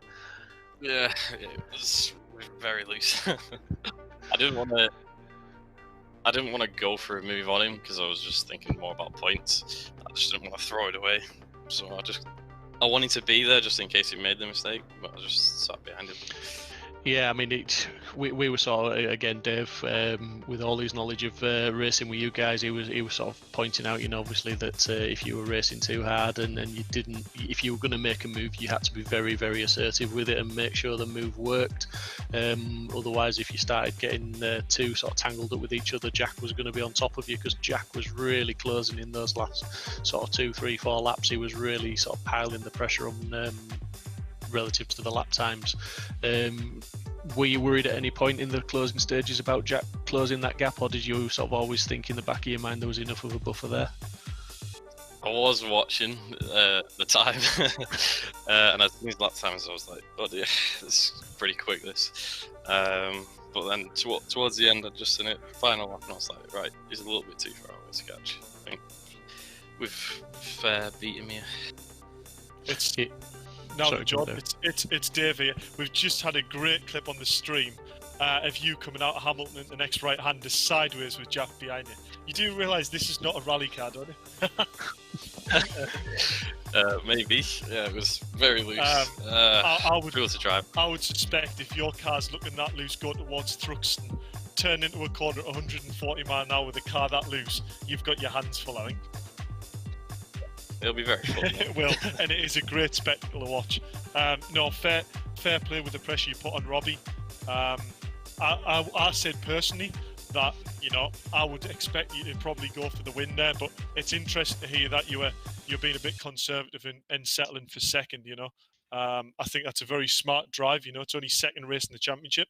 Yeah, it was very loose. I didn't want to go for a move on him because I was just thinking more about points. I just didn't want to throw it away, so I wanted to be there just in case he made the mistake, but I just sat behind him. Yeah, I mean, we were sort of, again, Dave, with all his knowledge of racing with you guys, he was sort of pointing out, obviously that if you were racing too hard and you didn't, if you were going to make a move, you had to be very, very assertive with it and make sure the move worked. Otherwise, if you started getting too sort of tangled up with each other, Jack was going to be on top of you because Jack was really closing in those last sort of 2, 3, 4 laps. He was really sort of piling the pressure on relative to the lap times. Were you worried at any point in the closing stages about Jack closing that gap, or did you sort of always think in the back of your mind there was enough of a buffer there? I was watching the time, and as soon as lap times, I was like, "Oh dear, this is pretty quick." This, but then towards the end, I just seen it final lap, and I was like, "Right, he's a little bit too far away to catch." I think we've beaten him here. Now, John, it's Dave here. We've just had a great clip on the stream of you coming out of Hamilton in the next right-hander sideways with Jack behind you. You do realise this is not a rally car, don't you? Maybe. Yeah, it was very loose. Cool to drive. I would suspect if your car's looking that loose going towards Thruxton, turn into a corner at 140 mile an hour with a car that loose, you've got your hands full, I think. It'll be very fun. It will, and it is a great spectacle to watch. No, fair play with the pressure you put on Robbie. I said personally that I would expect you to probably go for the win there, but it's interesting to hear that you're being a bit conservative and settling for second. I think that's a very smart drive. It's only second race in the championship,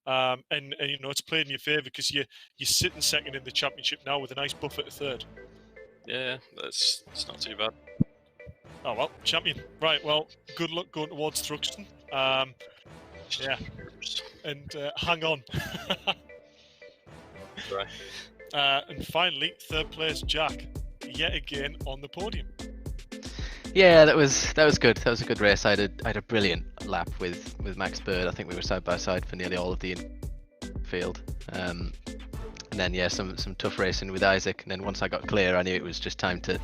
and it's played in your favour because you're sitting second in the championship now with a nice buffer to third. Yeah, it's not too bad. Oh well, champion. Right, well, good luck going towards Thruxton. Yeah, and hang on. Right. And finally, third place, Jack, yet again on the podium. Yeah, that was good. That was a good race. I had a brilliant lap with Max Bird. I think we were side by side for nearly all of the infield. And then yeah, some tough racing with Isaac, and then once I got clear, I knew it was just time to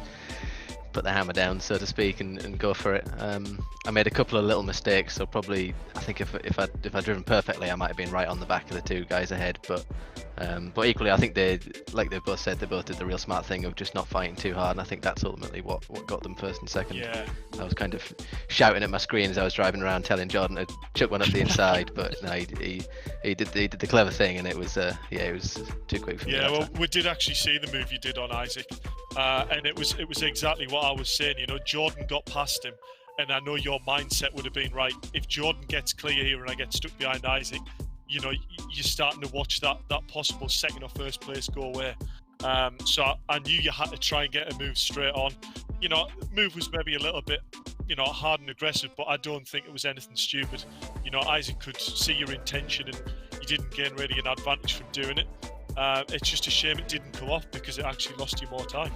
put the hammer down, so to speak, and go for it. I made a couple of little mistakes, so probably I think if I'd driven perfectly, I might have been right on the back of the two guys ahead. But But equally, I think they both said, they both did the real smart thing of just not fighting too hard, and I think that's ultimately what got them first and second. Yeah. I was kind of shouting at my screen as I was driving around, telling Jordan to chuck one up the inside, but no, he did the clever thing, and it was it was too quick for me. Yeah, well, we did actually see the move you did on Isaac, and it was exactly what I was saying. You know, Jordan got past him, and I know your mindset would have been right. If Jordan gets clear here and I get stuck behind Isaac, you know, you're starting to watch that possible second or first place go away. So I knew you had to try and get a move straight on. You know, move was maybe a little bit, you know, hard and aggressive, but I don't think it was anything stupid. You know, Isaac could see your intention, and you didn't gain really an advantage from doing it. It's just a shame it didn't come off, because it actually lost you more time.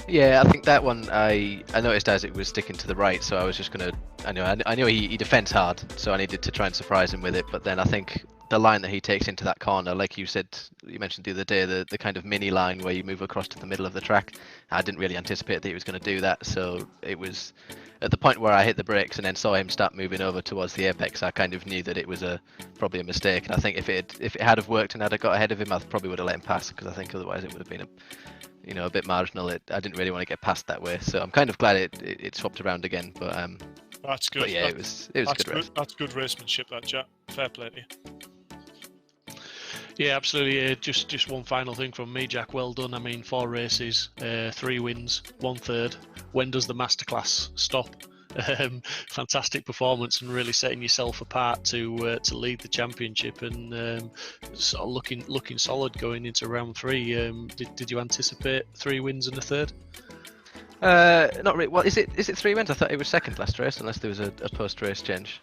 Yeah, I think that one I noticed Isaac was sticking to the right, so I was just gonna. I know he defends hard, so I needed to try and surprise him with it. But then I think the line that he takes into that corner, like you said, you mentioned the other day, the kind of mini line where you move across to the middle of the track. I didn't really anticipate that he was going to do that, so it was at the point where I hit the brakes and then saw him start moving over towards the apex. I kind of knew that it was probably a mistake, and I think if it had have worked and I'd have got ahead of him, I probably would have let him pass, because I think otherwise it would have been a bit marginal. I didn't really want to get past that way, so I'm kind of glad it swapped around again. But that's good. But yeah, it was a good race. That's good racemanship, that, Jack. Fair play to you. Yeah, absolutely. Just one final thing from me, Jack. Well done. I mean, 4 races, 3 wins, 1/3. When does the masterclass stop? Fantastic performance, and really setting yourself apart to lead the championship, and sort of looking solid going into round 3. Did you anticipate 3 wins and a third? Not really. Well, is it 3 wins? I thought it was second last race, unless there was a post-race change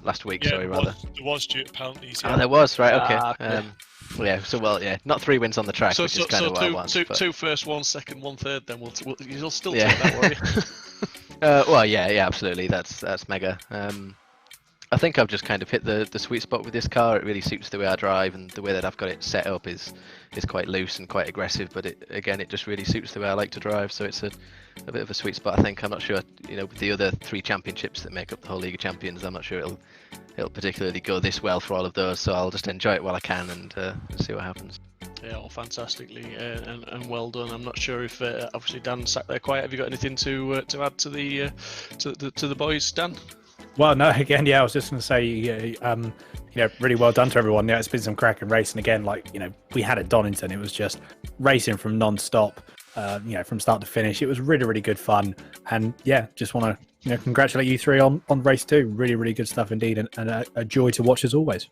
last week. Yeah, sorry, rather. There was due to penalties. Oh, Yeah. there was, right? Okay. Okay. Not 3 wins on the track, which is kind of what I want. Two first, 1 second, 1/3. Then you'll still Yeah. take that, won't you? Well, yeah, absolutely. That's mega. I think I've just kind of hit the sweet spot with this car. It really suits the way I drive, and the way that I've got it set up is quite loose and quite aggressive. But it just really suits the way I like to drive. So it's a bit of a sweet spot, I think. I'm not sure, with the other 3 championships that make up the whole League of Champions, I'm not sure it'll particularly go this well for all of those. So I'll just enjoy it while I can and see what happens. Yeah, all fantastically, and well done. I'm not sure if obviously Dan sat there quiet. Have you got anything to add to the boys, Dan? Well, no, again, yeah, I was just going to say, really well done to everyone. Yeah, it's been some cracking racing again. We had at Donington, it was just racing from non-stop, from start to finish. It was really, really good fun. And yeah, just want to, congratulate you 3 on race 2. Really, really good stuff indeed, and a joy to watch as always.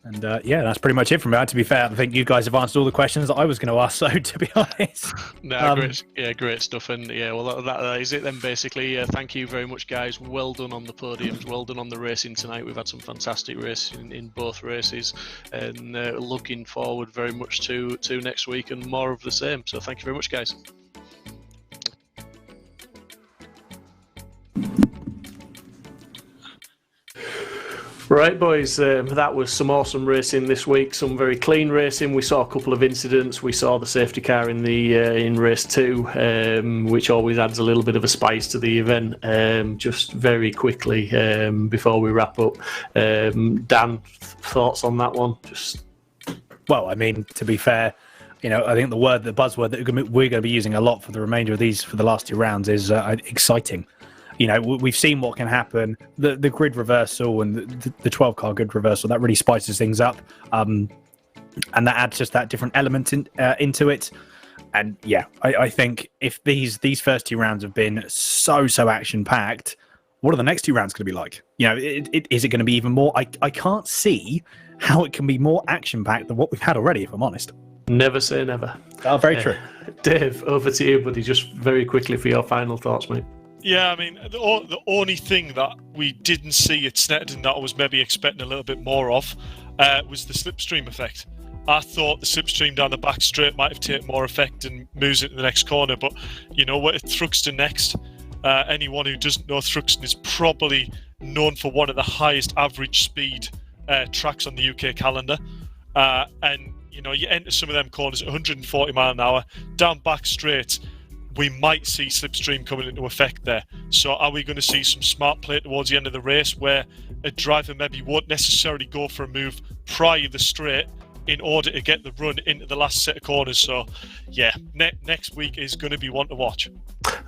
And that's pretty much it from me. To be fair, I think you guys have answered all the questions that I was going to ask. So to be honest, great stuff. And yeah, well, that is it then. Basically, thank you very much, guys. Well done on the podiums. Well done on the racing tonight. We've had some fantastic racing in both races, and looking forward very much to next week and more of the same. So thank you very much, guys. Right, boys, that was some awesome racing this week. Some very clean racing. We saw a couple of incidents. We saw the safety car in race 2, which always adds a little bit of a spice to the event. Just very quickly before we wrap up, Dan, thoughts on that one? Well, I mean, to be fair, I think the buzzword that we're going to be using a lot for the remainder of these for the last 2 rounds is exciting. We've seen what can happen. The grid reversal and the 12-car grid reversal, that really spices things up. And that adds just that different element into it. And yeah, I think if these first 2 rounds have been so action-packed, what are the next 2 rounds going to be like? Is it going to be even more? I can't see how it can be more action-packed than what we've had already, if I'm honest. Never say never. Oh, very true. Dave, over to you, buddy. Just very quickly for your final thoughts, mate. Yeah, I mean, the only thing that we didn't see at Snetterton that I was maybe expecting a little bit more of was the slipstream effect. I thought the slipstream down the back straight might have taken more effect and moves it to the next corner, but what at Thruxton next, anyone who doesn't know Thruxton is probably known for one of the highest average speed tracks on the UK calendar. And, you enter some of them corners at 140 mile an hour, down back straight. We might see slipstream coming into effect there. So are we going to see some smart play towards the end of the race where a driver maybe won't necessarily go for a move prior to the straight in order to get the run into the last set of corners. So, yeah, next week is going to be one to watch.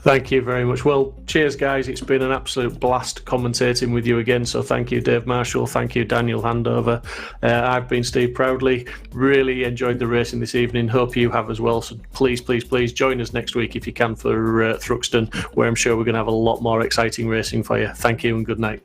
Thank you very much. Well, cheers, guys. It's been an absolute blast commentating with you again. So thank you, Dave Marshall. Thank you, Daniel Handover. I've been Steve Proudly. Really enjoyed the racing this evening. Hope you have as well. So please, please, please join us next week if you can for Thruxton, where I'm sure we're going to have a lot more exciting racing for you. Thank you and good night.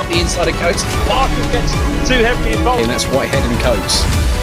The inside of coats. Parker gets too heavily involved. And that's Whitehead and Coates.